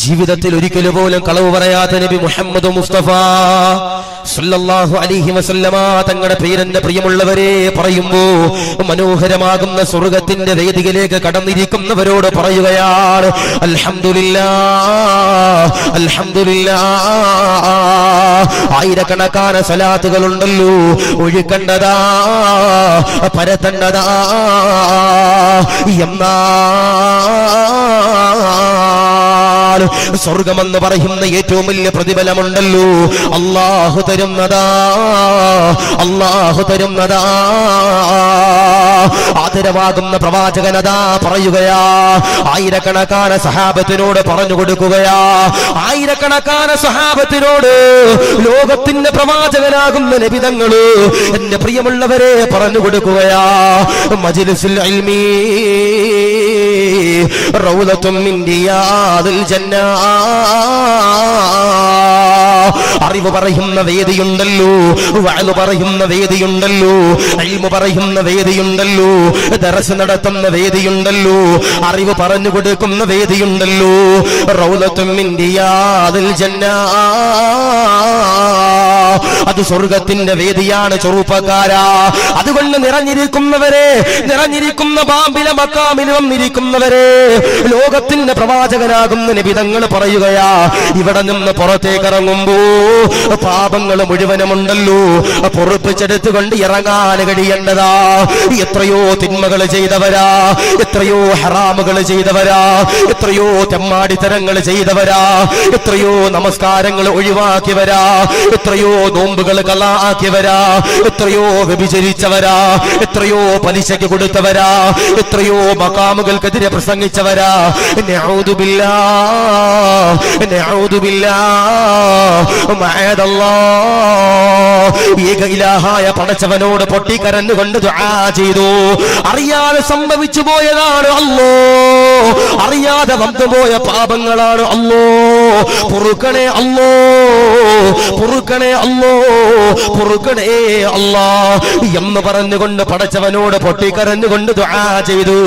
ജീവിതത്തിൽ ഒരിക്കലും പോലും കളവ് പറയാത്ത നബി മുഹമ്മദ് മുസ്തഫ സല്ലല്ലാഹു അലൈഹി വസല്ലമ തങ്ങളുടെ പേരെന്റെ പ്രിയമുള്ളവരെ പറയുമ്പോ മനോഹരമാകുന്ന സ്വർഗ്ഗത്തിന്റെ വേദിയിലേക്ക് കടന്നിരിക്കുന്നവരോട് പറയുകയാണ് അൽഹംദുലില്ലാഹ് അൽഹംദുലില്ലാഹ്. ആയിരക്കണക്കാന സലാത്തുകൾ ഉണ്ടല്ലോ, ഒഴുക്കണ്ടതാ പരത്തണ്ടതാ എന്നാ സ്വർഗമെന്ന് പറയുന്ന ഏറ്റവും വലിയ പ്രതിഫലമുണ്ടല്ലോ, അല്ലാഹു തരുന്നതാ അല്ലാഹു തരുന്നതാ. ആദരവാകുന്ന പ്രവാചകനതാ പറയുകയാ, ആയിരക്കണക്കാന സഹാബത്തിനോട് പറഞ്ഞു കൊടുക്കുകയാ, ആയിരക്കണക്കാന സഹാബത്തിനോട് ലോകത്തിന്റെ പ്രവാചകനാകുന്ന നബിതങ്ങള് എന്റെ പ്രിയമുള്ളവരെ പറഞ്ഞു കൊടുക്കുകയാ. മജ്ലിസുൽ ഇൽമി റൗളത്തും മിൻ റിയാദിൽ ജന്ന. അറിവ് പറയുന്ന വേദിയുണ്ടല്ലോ, വഅദ് പറയുന്ന വേദിയുണ്ടല്ലോ, ഇൽമു പറയുന്ന വേദിയുണ്ടല്ലോ, ദർസ് നടത്തുന്ന വേദിയുണ്ടല്ലോ, അറിവ് പറഞ്ഞു കൊടുക്കുന്ന വേദിയുണ്ടല്ലോ. റൗളത്തും മിൻ റിയാദിൽ ജന്ന, അത് സ്വർഗത്തിന്റെ വേദിയാണ് ചെറുപ്പക്കാരാ. അതുകൊണ്ട് നിറഞ്ഞിരിക്കുന്നവരെ, നിറഞ്ഞിരിക്കുന്ന ബാമ്പിലെ മക്കാമിൽ വന്നിരിക്കുന്നവരെ, ലോകത്തിന്റെ പ്രവാചകനാകുന്ന നബിതങ്ങൾ പറയുകയാ, ഇവിടെ നിന്ന് പുറത്തേക്ക് ഇറങ്ങുമ്പോ പാപങ്ങൾ മുഴുവനുമുണ്ടല്ലോ പൊറുപ്പിച്ചെടുത്തുകൊണ്ട് ഇറങ്ങാൻ കഴിയേണ്ടതാ. എത്രയോ തിന്മകൾ ചെയ്തവരാ, എത്രയോ ഹറാമുകൾ ചെയ്തവരാ, എത്രയോ തെമ്മാടിത്തരങ്ങൾ ചെയ്തവരാ, എത്രയോ നമസ്കാരങ്ങൾ ഒഴിവാക്കിയവരാ, എത്രയോ നോമ്പുകൾ കളാക്കിയവരാ, എത്രയോ വ്യഭിചരിച്ചവരാ, എത്രയോ പലിശയ്ക്ക് കൊടുത്തവരാ, എത്രയോ മഖാമുകൾക്കെതിരെ പ്രസംഗിച്ചവരാ. നഊദു ബില്ലാഹ് നഊദു ബില്ലാഹ് മഅദല്ലാഹ്. ഏക ഇലാഹായ പടച്ചവനോട് പൊട്ടിക്കരഞ്ഞുകൊണ്ട് ദുആ ചെയ്തു. അറിയാതെ സംഭവിച്ചു പോയതാണ് അല്ലോ, അറിയാതെ വന്നുപോയ പാപങ്ങളാണ് അല്ലോ, പൊറുക്കണേ അല്ലോ, പൊറുക്കണേ അല്ലോ, പൊറുക്കണേ അല്ലാ എന്ന് പറഞ്ഞുകൊണ്ട് പടച്ചവനോട് പൊട്ടിക്കരഞ്ഞുകൊണ്ട് ദുആ ചെയ്തു.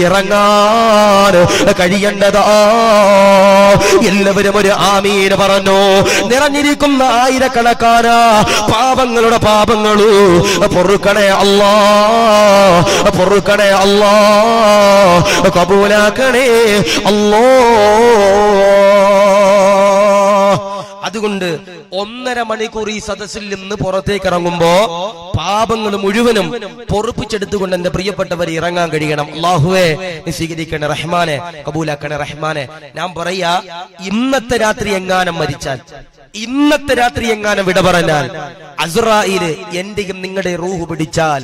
ഇറങ്ങാൻ കഴിയേണ്ടതാ. എല്ലാവരും ഒരു ആമീൻ പറഞ്ഞു. നിറഞ്ഞിരിക്കുന്ന ആയിരക്കണക്കാന പാപങ്ങളുടെ പാപങ്ങളു പൊറുക്കണേ അല്ലാ, പൊറുക്കണേ അല്ലാ, കബൂലാക്കണേ അല്ലോ. അതുകൊണ്ട് 1.5 മണിക്കൂർ ഈ സദസ്സിൽ നിന്ന് പുറത്തേക്ക് ഇറങ്ങുമ്പോ പാപങ്ങൾ മുഴുവനും പൊറുപ്പിച്ചെടുത്തുകൊണ്ട് എന്റെ പ്രിയപ്പെട്ടവരെ ഇറങ്ങാൻ കഴിയണം. അല്ലാഹുവേ നീ സ്വീകരിക്കണേ റഹ്മാനെ, കബൂലാക്കണേ റഹ്മാനെ. ഞാൻ പറയാ, ഇന്നത്തെ രാത്രി എങ്ങാനും മരിച്ചാൽ, ഇന്നത്തെ രാത്രി എങ്ങാനും വിട പറഞ്ഞാൽ, അസ്റായീൽ എന്റെയും നിങ്ങളുടെ റൂഹ് പിടിച്ചാൽ,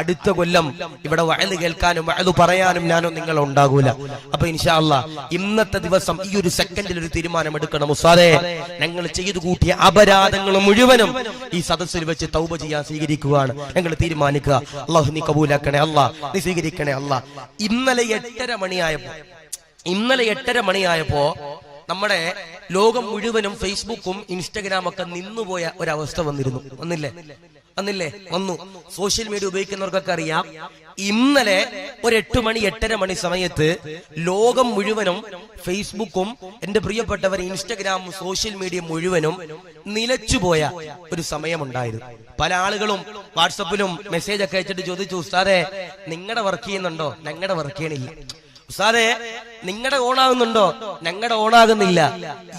അടുത്ത കൊല്ലം ഇവിടെ വഅദ് കേൾക്കാനും വഅദ് പറയാനും ഞാനോ നിങ്ങൾ ഉണ്ടാകൂല. അപ്പൊ ഇൻഷാ അല്ലാഹ് ഇന്നത്തെ ദിവസം ഈ ഒരു സെക്കൻഡിൽ ഒരു തീരുമാനം എടുക്കണം. ഉസ്താദേ, ഞങ്ങൾ ചെയ്തു കൂട്ടിയ അപരാധങ്ങൾ മുഴുവനും ഈ സദസ്സിൽ വെച്ച് തൗബ ചെയ്യാൻ സ്വീകരിക്കുകയാണ് ഞങ്ങൾ തീരുമാനിക്കുക. അല്ലാഹു നീ കബൂലാക്കണേ അല്ലാഹ്, നീ സ്വീകരിക്കണേ അല്ലാഹ്. ഇന്നലെ 8:30 മണിയായപ്പോ നമ്മുടെ ലോകം മുഴുവനും ഫേസ്ബുക്കും ഇൻസ്റ്റഗ്രാമും ഒക്കെ നിന്നുപോയ ഒരവസ്ഥ വന്നിരുന്നു. വന്നു. സോഷ്യൽ മീഡിയ ഉപയോഗിക്കുന്നവർക്കൊക്കെ അറിയാം. ഇന്നലെ ഒരു 8-8:30 സമയത്ത് ലോകം മുഴുവനും ഫേസ്ബുക്കും എന്റെ പ്രിയപ്പെട്ടവർ ഇൻസ്റ്റഗ്രാമും സോഷ്യൽ മീഡിയ മുഴുവനും നിലച്ചുപോയ ഒരു സമയമുണ്ടായിരുന്നു. പല ആളുകളും വാട്സപ്പിലും മെസ്സേജ് ഒക്കെ അയച്ചിട്ട് ചോദിച്ചു, ഉസ്താദേ നിങ്ങളുടെ വർക്ക് ചെയ്യുന്നുണ്ടോ? ഞങ്ങളുടെ വർക്ക് ചെയ്യണില്ല. ഉസ്താദേ നിങ്ങളുടെ ഓണാകുന്നുണ്ടോ? ഞങ്ങളുടെ ഓണാകുന്നില്ല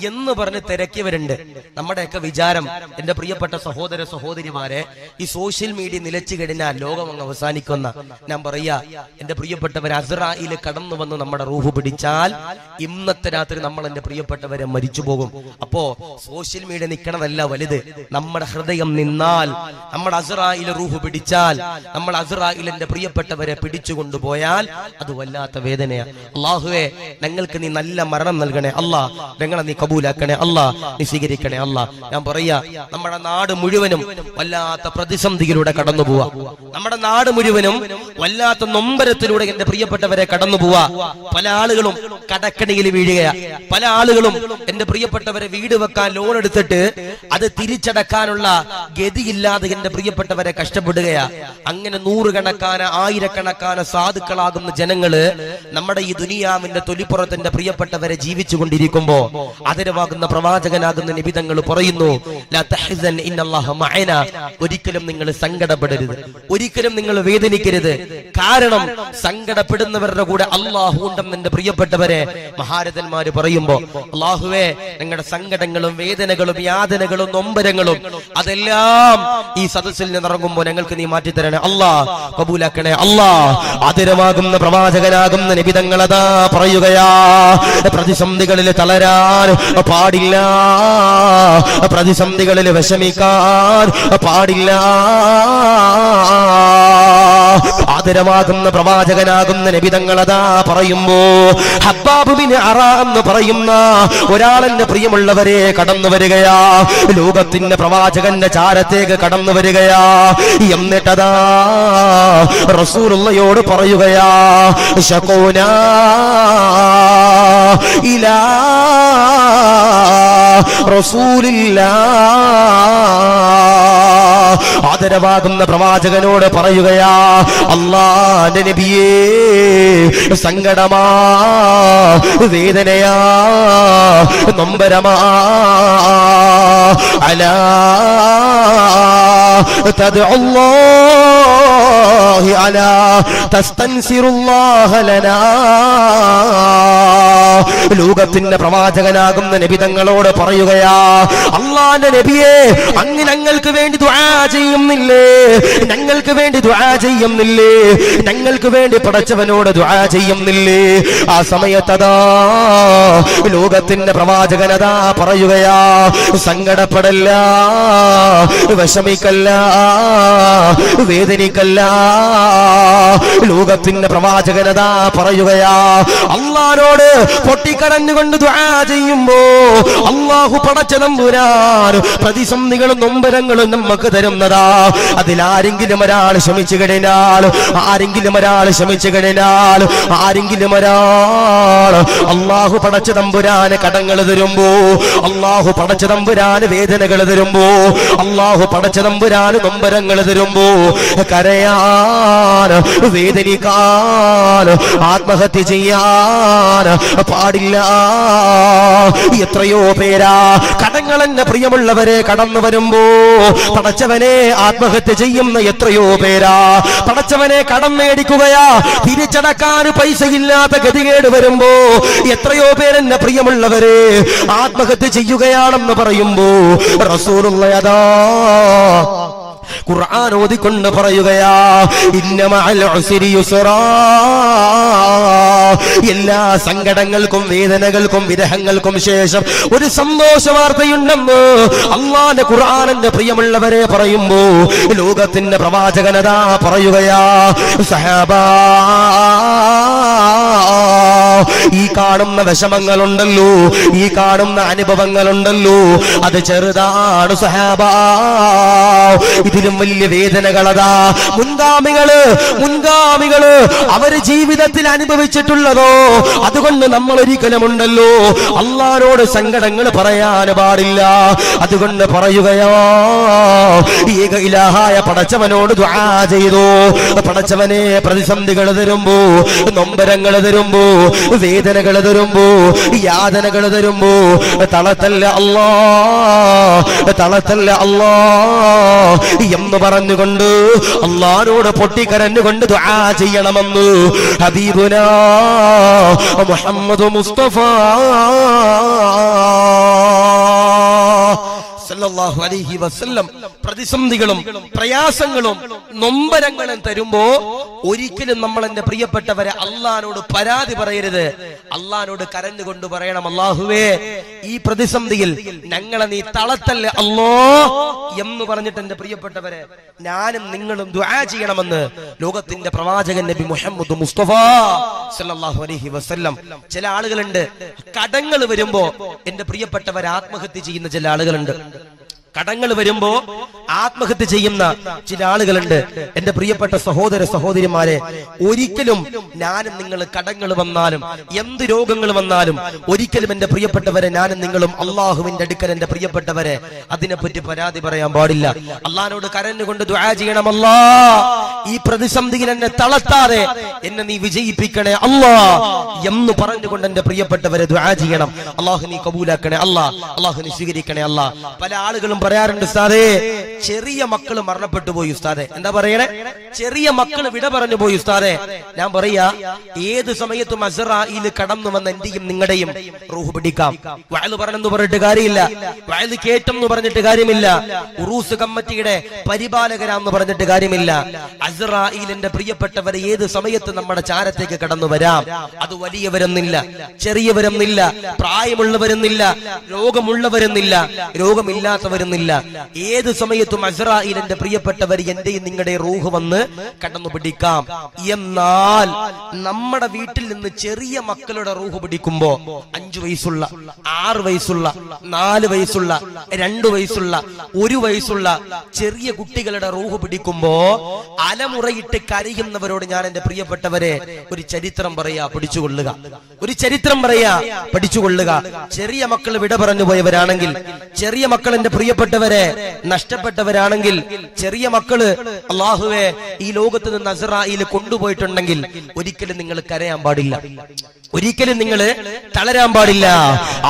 എന്ന് പറഞ്ഞ് തിരക്കിയവരുണ്ട്. നമ്മുടെയൊക്കെ വിചാരം, എന്റെ പ്രിയപ്പെട്ട സഹോദര സഹോദരിമാരെ, ഈ സോഷ്യൽ മീഡിയ നിലച്ചു കഴിഞ്ഞാൽ ലോകം അങ്ങ് അവസാനിക്കുന്ന. ഞാൻ പറയാ, എന്റെ പ്രിയപ്പെട്ടവരെ, അസ്റായീൽ കടന്നു വന്ന് നമ്മുടെ റൂഹ് പിടിച്ചാൽ ഇന്നത്തെ രാത്രി നമ്മൾ എന്റെ പ്രിയപ്പെട്ടവരെ മരിച്ചു പോകും. അപ്പോ സോഷ്യൽ മീഡിയ നിൽക്കണതല്ല വലുത്, നമ്മുടെ ഹൃദയം നിന്നാൽ, നമ്മുടെ അസ്റായീൽ റൂഹ് പിടിച്ചാൽ, നമ്മൾ അസ്റായീൽ എന്റെ പ്രിയപ്പെട്ടവരെ പിടിച്ചു കൊണ്ടുപോയാൽ അത് വല്ലാത്ത വേദനയാണ്. അല്ലാഹുവേ ഞങ്ങൾക്ക് നീ നല്ല മരണം നൽകണേ അല്ലാ, ഞങ്ങളെ നീ കബൂലാക്കണേ അല്ലാ, നീ സ്വീകരിക്കണേ അല്ലാ. ഞാൻ പറയാ, നമ്മുടെ നാട് മുഴുവനും വല്ലാത്ത പ്രതിസന്ധിയിലൂടെ കടന്നു പോവാ. നമ്മുടെ നാട് മുഴുവനും വല്ലാത്ത നൊമ്പരത്തിലൂടെ എന്റെ പ്രിയപ്പെട്ടവരെ കടന്നു പോവാ. പല ആളുകളും കടക്കണിയിൽ വീഴുകയാ. പല ആളുകളും എന്റെ പ്രിയപ്പെട്ടവരെ വീട് വെക്കാൻ ലോൺ എടുത്തിട്ട് അത് തിരിച്ചടക്കാനുള്ള ഗതിയില്ലാതെ എന്റെ പ്രിയപ്പെട്ടവരെ കഷ്ടപ്പെടുകയാ. അങ്ങനെ 100 കണക്കാന 1000 കണക്കാന സാധുക്കളാകുന്ന ജനങ്ങള് നമ്മുടെ ഈ ദുനിയാവിന്റെ ഇസ്ലാമിന്റെ തൊലിപ്പുറത്തിന്റെ പ്രിയപ്പെട്ടവരെ ജീവിച്ചുകൊണ്ടിരിക്കുമ്പോ ആദരവാകുന്ന പ്രവാചകനാകുന്ന നബി തങ്ങൾ പറയുന്നു, ലാ തഹ്സൻ ഇന്നല്ലാഹ മഅന, ഒരിക്കലും നിങ്ങൾ സങ്കടപ്പെടരുത്, ഒരിക്കലും നിങ്ങൾ വേദനിക്കരുത്. കാരണം സങ്കടപ്പെടുന്നവരുടെ കൂടെ അള്ളാഹു ഉണ്ടെന്ന് എന്റെ പ്രിയപ്പെട്ടവരെ മഹാരഥന്മാര് പറയുമ്പോ, അള്ളാഹുവേ നിങ്ങളുടെ സങ്കടങ്ങളും വേദനകളും യാതനകളും നൊമ്പരങ്ങളും അതെല്ലാം ഈ സദസ്സിൽ നിന്നിറങ്ങുമ്പോ ഞങ്ങൾക്ക് നീ മാറ്റിത്തരണേ അല്ലാ, കബൂലാക്കണേ അല്ലാ. ആദരവാകുന്ന പ്രവാചകനാകുന്ന നബി തങ്ങൾ അതാ പറയുകയാ, പ്രതിസന്ധികളിൽ തളരാൻ പാടില്ല, പ്രതിസന്ധികളിൽ വിഷമിക്കാൻ പാടില്ല. ആദരവാകുന്ന പ്രവാചകനാകുന്ന നബി തങ്ങൾ അതാ പറയുമ്പോ, ഹബ്ബാബ് ബിൻ അറ എന്ന് പറയുന്ന ഒരാളെന്റെ പ്രിയമുള്ളവരെ കടന്നു വരികയാ, ലോകത്തിന്റെ പ്രവാചകന്റെ ചാരത്തേക്ക് കടന്നു വരികയാ. എന്നിട്ടതാ റസൂലുള്ളയോട് പറയുകയാ, ശഖൂനാ ഇലാ റസൂലില്ലാഹ്. ആദരവാകുന്ന പ്രവാചകനോട് പറയുകയാ, അല്ലാഹുവിന്റെ നബിയേ, സങ്കടമാ, വേദനയാ, നൊമ്പരമാ, അലാ തദ്ഉല്ലാഹി അലാ തസ്തൻസിറുല്ലാഹ ലനാ. ലോകത്തിന്റെ പ്രവാചകനാകുന്ന നബി തങ്ങളോട് പറയുകയാ, അല്ലാഹുവിന്റെ നബിയേ, അങ്ങ് ഞങ്ങൾക്ക് വേണ്ടി ദുആ ചെയ്യുന്നില്ലേ, ഞങ്ങൾക്ക് വേണ്ടി ദുആ ചെയ്യുന്നില്ലേ, ഞങ്ങൾക്ക് വേണ്ടി പടച്ചവനോട് ദുആ ചെയ്യുന്നില്ലേ? ആ സമയത്തതാ ലോകത്തിന്റെ പ്രവാചകനതാ പറയുകയാ, സങ്കടപ്പെടല്ല, വിഷമിക്കല്ല, വേദനിക്കല്ല. ലോകത്തിന്റെ പ്രവാചകനതാ പറയുകയാ, അല്ലാഹുവോട് പൊട്ടിക്കരഞ്ഞുകൊണ്ട് ദുആ ചെയ്യുമ്പോ അല്ലാഹു പടച്ച തമ്പുരാൻ പ്രതിസന്ധികളും നൊമ്പരങ്ങളും നമുക്ക് തരുന്നതാ. അതിലാരെങ്കിലും ഒരാൾ ക്ഷമിച്ചു കഴിഞ്ഞാൽ, ആരെങ്കിലും ഒരാൾ ക്ഷമിച്ചു കഴിഞ്ഞാൽ, ആരെങ്കിലും ഒരാൾ അല്ലാഹു പടച്ച തമ്പുരാന് കടങ്ങൾ തരുമ്പോ, അല്ലാഹു പടച്ച തമ്പുരാന് വേദനകൾ തരുമ്പോ, അല്ലാഹു പടച്ച തമ്പുരാന് നൊമ്പരങ്ങൾ തരുമ്പോ കരയാൻ, വേദനിക്കാൻ, ആത്മഹത്യ ചെയ്യാൻ പാടില്ല. എത്രയോ പേരാ കടങ്ങൾ എന്നെ പ്രിയമുള്ളവരെ കടന്നു വരുമ്പോ പടച്ചവനെ ആത്മഹത്യ ചെയ്യുന്ന എത്രയോ പേരാ. പടച്ചവനെ കടം മേടിക്കുകയാ, തിരിച്ചടക്കാൻ പൈസയില്ലാത്ത ഗതികേട് വരുമ്പോ എത്രയോ പേരെന്നെ പ്രിയമുള്ളവരെ ആത്മഹത്യ ചെയ്യുകയാണെന്ന് പറയുമ്പോ റസൂലുള്ളാഹി ഖുർആൻ ഓതിക്കൊണ്ട് പറയുകയാ, ഇന്ന മഅൽ ഉസ്രി യുസ്റാ. എല്ലാ സങ്കടങ്ങൾക്കും വേദനകൾക്കും വിരഹങ്ങൾക്കും ശേഷം ഒരു സന്തോഷ വാർത്തയുണ്ടെന്ന് അല്ലാഹുവിന്റെ ഖുർആനിന്റെ പ്രിയമുള്ളവരെ പറയുമ്പോ ലോകത്തിന്റെ പ്രവാചകനതാ പറയുകയാ, സഹാബാ, ഈ കാണുന്ന വിഷമങ്ങളുണ്ടല്ലോ, ഈ കാണുന്ന അനുഭവങ്ങളുണ്ടല്ലോ, അത് ചെറുതാണ് സഹാബാ. ഇതിലും വലിയ വേദനകളതാ മുൻഗാമികള് അവര് ജീവിതത്തിൽ അനുഭവിച്ചിട്ടുള്ളതോ. അതുകൊണ്ട് നമ്മൾ ഒരിക്കലും ഉണ്ടല്ലോ അല്ലാഹുവോട് സങ്കടങ്ങൾ പറയാൻ പാടില്ല. അതുകൊണ്ട് പറയുകയോ, ഏക ഇലാഹായ പടച്ചവനോട് ദുആ ചെയ്തു. പടച്ചവനെ പ്രതിസന്ധികൾ തരുമ്പോ, നൊമ്പരങ്ങൾ തരുമ്പോ, വേദനകൾ തരുമ്പോ, യാതനകൾ തരുമ്പോ തളത്തല്ല അല്ലാ, തളത്തല്ല അല്ലാ എന്ന് പറഞ്ഞുകൊണ്ട് അല്ലാഹുവോട് പൊട്ടിക്കരഞ്ഞുകൊണ്ട് ദുആ ചെയ്യണമെന്ന് ഹബീബുനാ മുഹമ്മദ് മുസ്തഫ സല്ലല്ലാഹു അലൈഹി വസല്ലം പ്രതിസന്ധികളും പ്രയാസങ്ങളും നൊമ്പരങ്ങളും തരുമ്പോ ഒരിക്കലും നമ്മൾ എന്റെ പ്രിയപ്പെട്ടവരെ അള്ളാഹിനോട് പരാതി പറയരുത്. അള്ളാഹിനോട് കരഞ്ഞുകൊണ്ട് പറയണം, അല്ലാഹുവേ, ഈ പ്രതിസന്ധിയിൽ ഞങ്ങളെ നീ തളത്തല്ലേ അല്ലാ എന്ന് പറഞ്ഞിട്ട് എന്റെ പ്രിയപ്പെട്ടവരെ ഞാനും നിങ്ങളും ദുആ ചെയ്യണമെന്ന് ലോകത്തിന്റെ പ്രവാചകൻ നബി മുഹമ്മദ് മുസ്തഫ സല്ലല്ലാഹു അലൈഹി വസല്ലം. ചില ആളുകളുണ്ട് കടങ്ങൾ വരുമ്പോ എന്റെ പ്രിയപ്പെട്ടവർ ആത്മഹത്യ ചെയ്യുന്ന ചില ആളുകളുണ്ട്. കടങ്ങൾ വരുമ്പോ ആത്മഹത്യ ചെയ്യുന്ന ചില ആളുകളുണ്ട്. എന്റെ പ്രിയപ്പെട്ട സഹോദര സഹോദരിമാരെ, ഒരിക്കലും ഞാനും നിങ്ങൾ കടങ്ങൾ വന്നാലും എന്ത് രോഗങ്ങൾ വന്നാലും ഒരിക്കലും എന്റെ പ്രിയപ്പെട്ടവരെ ഞാനും നിങ്ങളും അള്ളാഹുവിന്റെ അടുക്കൽ എന്റെ പ്രിയപ്പെട്ടവരെ അതിനെപ്പറ്റി പരാതി പറയാൻ പാടില്ല. അള്ളാഹിനോട് കരഞ്ഞുകൊണ്ട് ദുആ ചെയ്യണം, അല്ലാ ഈ പ്രതിസന്ധിയിൽ എന്നെ തളർത്താതെ എന്നെ നീ വിജയിപ്പിക്കണേ അല്ലാ എന്ന് പറഞ്ഞുകൊണ്ട് എന്റെ പ്രിയപ്പെട്ടവരെ ദുആ ചെയ്യണം. അള്ളാഹു നീ കബൂലാക്കണേ അല്ലാ, അള്ളാഹു നീ സ്വീകരിക്കണേ അല്ലാ. പല ആളുകളും പറയാറുണ്ട്, ഉസ്താദേ ചെറിയ മക്കൾ മരണപ്പെട്ടു പോയി ഉസ്താദേ. എന്താ പറയണേ? ചെറിയ മക്കൾ വിട പറഞ്ഞു പോയി ഉസ്താദേ. ഞാൻ പറയാ, ഏത് സമയത്തും അസ്റായീൽ കടന്നു വന്ന എന്റെയും നിങ്ങളുടെയും റൂഹ് പിടിക്കാം. വഅല് പറഞ്ഞെന്ന് പറഞ്ഞിട്ട് കാര്യമില്ല, വഅല് കേട്ടെന്ന് പറഞ്ഞിട്ട് കാര്യമില്ല, ഉറൂസ് കമ്മിറ്റിയുടെ പരിപാലകരാന്ന് പറഞ്ഞിട്ട് കാര്യമില്ല. അസ്റായീലിന്റെ പ്രിയപ്പെട്ടവരെ ഏത് സമയത്ത് നമ്മുടെ ചാരത്തേക്ക് കടന്നു വരാം. അത് വലിയവരെന്നില്ല, ചെറിയവരെന്നില്ല, പ്രായമുള്ളവരെന്നില്ല, രോഗമുള്ളവരെന്നില്ല, രോഗമില്ലാത്തവരെന്നില്ല. ഏത് സമയത്തും അസ്റായീലിന്റെ പ്രിയപ്പെട്ടവർ എന്റെയും നിങ്ങളുടെ റൂഹ് വന്ന് കടന്നു പിടിക്കാം. എന്നാൽ നമ്മുടെ വീട്ടിൽ നിന്ന് ചെറിയ മക്കളുടെ റൂഹ് പിടിക്കുമ്പോ 5 വയസ്സുള്ള, 6 വയസ്സുള്ള, 4 വയസ്സുള്ള, 2 വയസ്സുള്ള, 1 വയസ്സുള്ള ചെറിയ കുട്ടികളുടെ റൂഹ് പിടിക്കുമ്പോ അലമുറയിട്ട് കരയുന്നവരോട് ഞാൻ എന്റെ പ്രിയപ്പെട്ടവരെ ഒരു ചരിത്രം പറയാ, പഠിച്ചുകൊള്ളുക. ഒരു ചരിത്രം പറയാ, പഠിച്ചുകൊള്ളുക. ചെറിയ മക്കൾ വിട പറഞ്ഞു പോയവരാണെങ്കിൽ, ചെറിയ മക്കൾ എന്റെ പ്രിയപ്പെട്ടവരെ നഷ്ടപ്പെട്ടവരാണെങ്കിൽ, ചെറിയ മക്കള് അല്ലാഹുവേ ഈ ലോകത്ത് നിന്ന് അസ്റായീൽ കൊണ്ടുപോയിട്ടുണ്ടെങ്കിൽ ഒരിക്കലും നിങ്ങൾ കരയാൻ പാടില്ല, ഒരിക്കലും നിങ്ങൾ തളരാൻ പാടില്ല.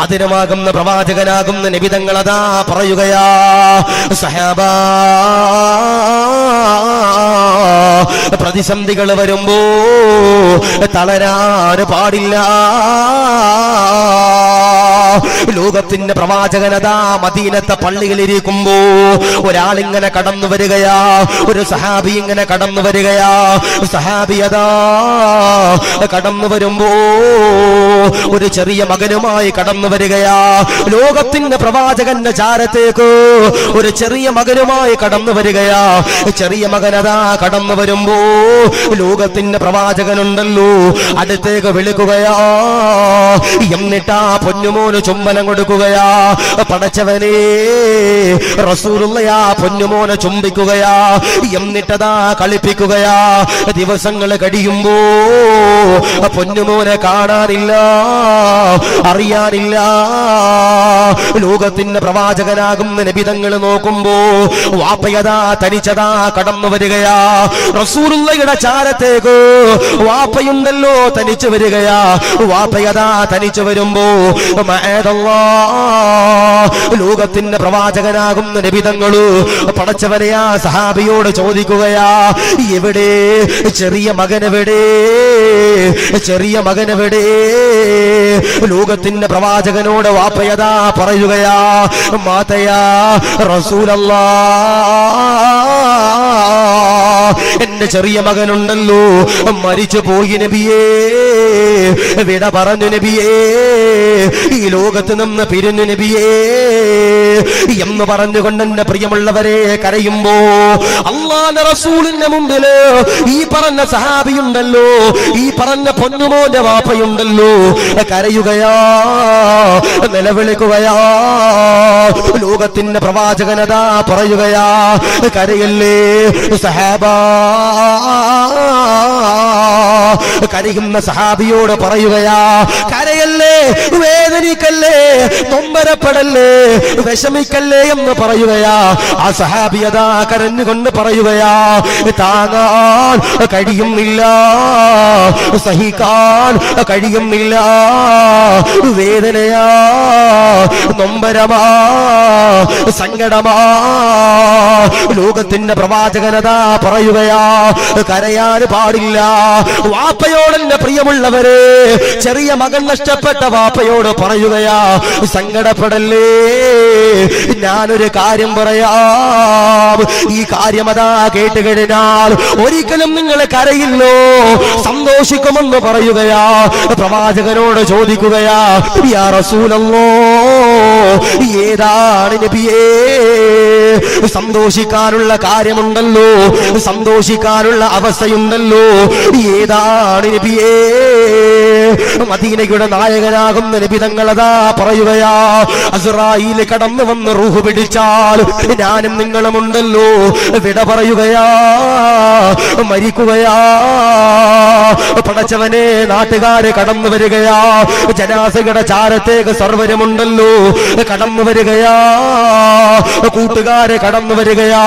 ആദരവാകുന്ന പ്രവാചകനാകുന്ന നബി തങ്ങൾ അതാ പറയുകയാ, സഹാബാ പ്രതിസന്ധികൾ വരുമ്പോ തളരാൻ പാടില്ല. ലോകത്തിന്റെ പ്രവാചകനതാ മദീനത്തെ പള്ളിയിലിരിക്കുമ്പോ ഒരാളിങ്ങനെ കടന്നു വരികയാ, ഒരു സഹാബി ഇങ്ങനെ കടന്നു വരികയാ. സഹാബിയതാ കടന്നു വരുമ്പോ ഒരു ചെറിയ മകനുമായി കടന്നു വരികയാ. ലോകത്തിന്റെ പ്രവാചകന്റെ ചാരത്തേക്ക് ഒരു ചെറിയ മകനുമായി കടന്നു വരികയാ. ചെറിയ മകനതാ കടന്നു വരുമ്പോ ലോകത്തിന്റെ പ്രവാചകനുണ്ടല്ലോ അടുത്തേക്ക് വിളിക്കുകയാ. എന്നിട്ടാ പൊന്നുമോന് ചുംബനം കൊടുക്കുകയാ. പടച്ചവനേ, റസൂലുള്ളയാ പൊന്നുമോനെ ചുംബിക്കുകയാ. എന്നിട്ടതാ കളിപ്പിക്കുകയാ. ദിവസങ്ങൾ കഴിയുമ്പോ പൊന്നുമോനെ കാണാനില്ല, അറിയാനില്ല. ലോകത്തിന്റെ പ്രവാചകനാകുന്ന നബി തങ്ങൾ നോക്കുമ്പോ വാപ്പയതാ തനിച്ചതാ കടന്നു വരികയാ. റസൂലുള്ളയുടെ ചാരത്തേക്ക് വാപ്പയുണ്ടല്ലോ തനിച്ചു വരികയാ. വാപ്പയതാ തനിച്ചു വരുമ്പോ ലോകത്തിന്റെ പ്രവാചകനാകുന്ന നബി തങ്ങള് പടച്ചവനെയാ സഹാബിയോട് ചോദിക്കുകയാ, എവിടെ ചെറിയ മകനെവിടെ, ചെറിയ മകനെവിടെ? ലോകത്തിന്റെ പ്രവാചകനോട് വാപ്പയതാ പറയുകയാ, മാതയാ റസൂലല്ലാ, എന്റെ ചെറിയ മകനുണ്ടല്ലോ മരിച്ചു പോയി നബിയേ, വിട പറഞ്ഞു നബിയേ, ഈ ലോകത്ത് നിന്ന് പിരിഞ്ഞു നബിയേ എന്ന് പറഞ്ഞുകൊണ്ട് എന്റെ പ്രിയമുള്ളവരെ കരയുമ്പോ അല്ലാഹുവിന്റെ റസൂലിന്റെ മുമ്പില് ഈ പറഞ്ഞ സഹാബിയുണ്ടല്ലോ, ഈ പറഞ്ഞ പൊന്നുമോന്റെ വാപ്പയുണ്ടല്ലോ കരയുകയാ, നിലവിളിക്കുകയാ. ലോകത്തിന്റെ പ്രവാചകനതാ പറയുകയാ, കരയല്ലേ സഹാബാ. കരയുന്ന സഹാബിയോട് പറയുകയാ, കരയല്ലേ, വേദനിക്കല്ലേ, നൊമ്പരപ്പെടല്ലേ, വിഷമിക്കല്ലേ എന്ന് പറയുകയാ. ആ സഹാബിയതാ കരഞ്ഞുകൊണ്ട് പറയുകയാ, താങ്ങാൻ കഴിയുന്നില്ല, സഹിക്കാൻ കഴിയുന്നില്ല, വേദനയാ, നൊമ്പരമാ, സങ്കടമാ. ലോകത്തിന്റെ പ്രവാചകനതാ പറയുകയാ, കരയാൻ പാടില്ല. വാപ്പയോടെന്റെ പ്രിയമുള്ളവരെ, ചെറിയ മകൻ നഷ്ടപ്പെട്ട വാപ്പയോട് പറയുകയാ, സങ്കടപ്പെടല്ലേ, ഞാനൊരു കാര്യം പറയാം. ഈ കാര്യമതാ കേട്ട് കഴിഞ്ഞാൽ ഒരിക്കലും നിങ്ങൾ കരയില്ലോ, സന്തോഷിക്കുമെന്ന് പറയുകയാ. പ്രവാചകനോട് ചോദിക്കുകയാ, യാ റസൂലല്ലാഹ്, ഏതാണ് നബിയേ സന്തോഷിക്കാനുള്ള കാര്യമുണ്ടല്ലോ, സന്തോഷിക്കാനുള്ള അവസ്ഥയുണ്ടല്ലോ, ഏതാണ് നബിയേ? മദീനയുടെ നായകനാകുന്ന നബി തങ്ങളതാ പറയുകയാ, അസ്റായീൽ കടന്നു വന്ന് റൂഹ് പിടിച്ചാൽ ഞാനും നിങ്ങളുമുണ്ടല്ലോ വിട പറയുകയാ, മരിക്കുകയാ. പടച്ചവനെ, നാട്ടുകാര് കടന്നു വരികയാ, ജനാസയുടെ ചാരത്തേക്ക് സർവരുമുണ്ടല്ലോ കടന്നു വരികയാ, കൂട്ടുകാര് കടന്നു വരികയാ,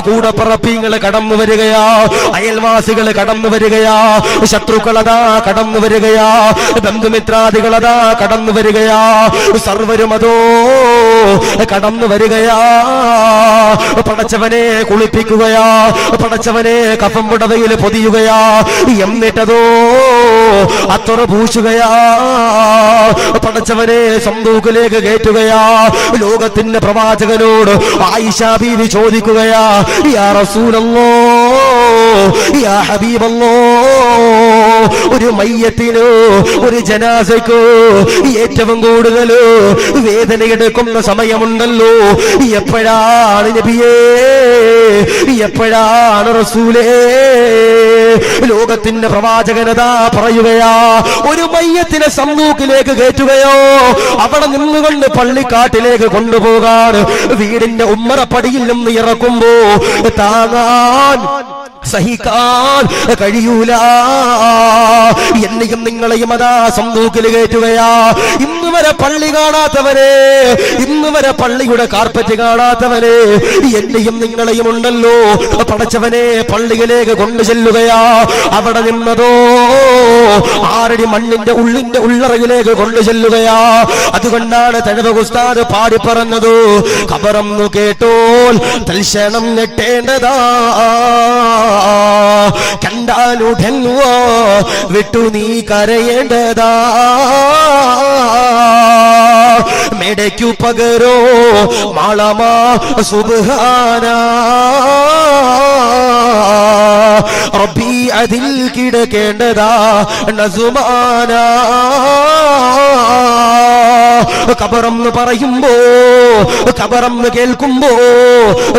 കൂടപ്പറപ്പീങ്ങള് കടന്നു വരികയാ, അയൽവാസികള് കടന്നു വരികയാ, ശത്രുക്കളതാ കടന്നു വരികയാ, ബന്ധുമിത്രാദികളതാ കടന്നു വരികയാ, സർവരും അതോ കടന്നു വരികയാ. പടച്ചവനെ കുളിപ്പിക്കുകയാ, പടച്ചവനെ കഫം പുടവയിൽ പൊതിയുകയാ, എന്നിട്ടതോ അത്തറ പൂശുകയാ, പടച്ചവനെ സന്തൂക്കിലേക്ക് കയറ്റുകയാ. ലോകത്തിന്റെ പ്രവാചകനോട് ആയിഷ ബീവി ചോദിക്കുകയാ, യാ റസൂലല്ലാഹ്, യാ ഹബീബല്ലാഹ്, ഒരു മയ്യത്തിനോ ഒരു ജനാസയ്ക്കോ ഏറ്റവും കൂടുതൽ വേദനയെടുക്കുന്ന സമയമുണ്ടല്ലോ, എപ്പോഴാണ് നബിയേ, എപ്പോഴാണ് റസൂലേ? ലോകത്തിന്റെ പ്രവാചകനതാ പറയുകയാ, ഒരു മയ്യത്തിനെ സന്തൂക്കിലേക്ക് കയറ്റുകയോ അവിടെ നിന്നുകൊണ്ട് പള്ളിക്കാട്ടിലേക്ക് കൊണ്ടുപോകാൻ വീടിന്റെ ഉമ്മറപ്പടിയിൽ നിന്ന് ഇറക്കുമ്പോ താങ്ങാൻ സഹിക്കാൻ കഴിയൂല. എന്നെയും നിങ്ങളെയും അതാ സന്തൂക്കിൽ കയറ്റുകയാ. ഇന്ന് വരെ പള്ളി കാണാത്തവരെ, ഇന്ന് വരെ പള്ളിയുടെ കാർപ്പറ്റ് കാണാത്തവരെ, എന്നെയും നിങ്ങളെയും ഉണ്ടല്ലോ പടച്ചവനെ പള്ളിയിലേക്ക് കൊണ്ടു ചെല്ലുകയാ. അവിടെ നിന്നതോ 6 അടി മണ്ണിന്റെ ഉള്ളറയിലേക്ക് കൊണ്ടു ചെല്ലുകയാ. അതുകൊണ്ടാണ് തഴവ ഉസ്താദ് പാടി പറഞ്ഞത്, ഖബറന്നു കേട്ടോൽ തൽക്ഷണം ഞെട്ടേണ്ടതാ, കണ്ടാലുടൻവോ വിട്ടു നീ കരയേണ്ടതാ, മേടയ്ക്കു പകരോ മാളമാ സുബ്ഹാനാ, റബ്ബി അതിൽ കിടക്കേണ്ടതാ നസുമാനാ. ഖബറെന്ന് പറയുമ്പോ, ഖബറെന്ന് കേൾക്കുമ്പോ,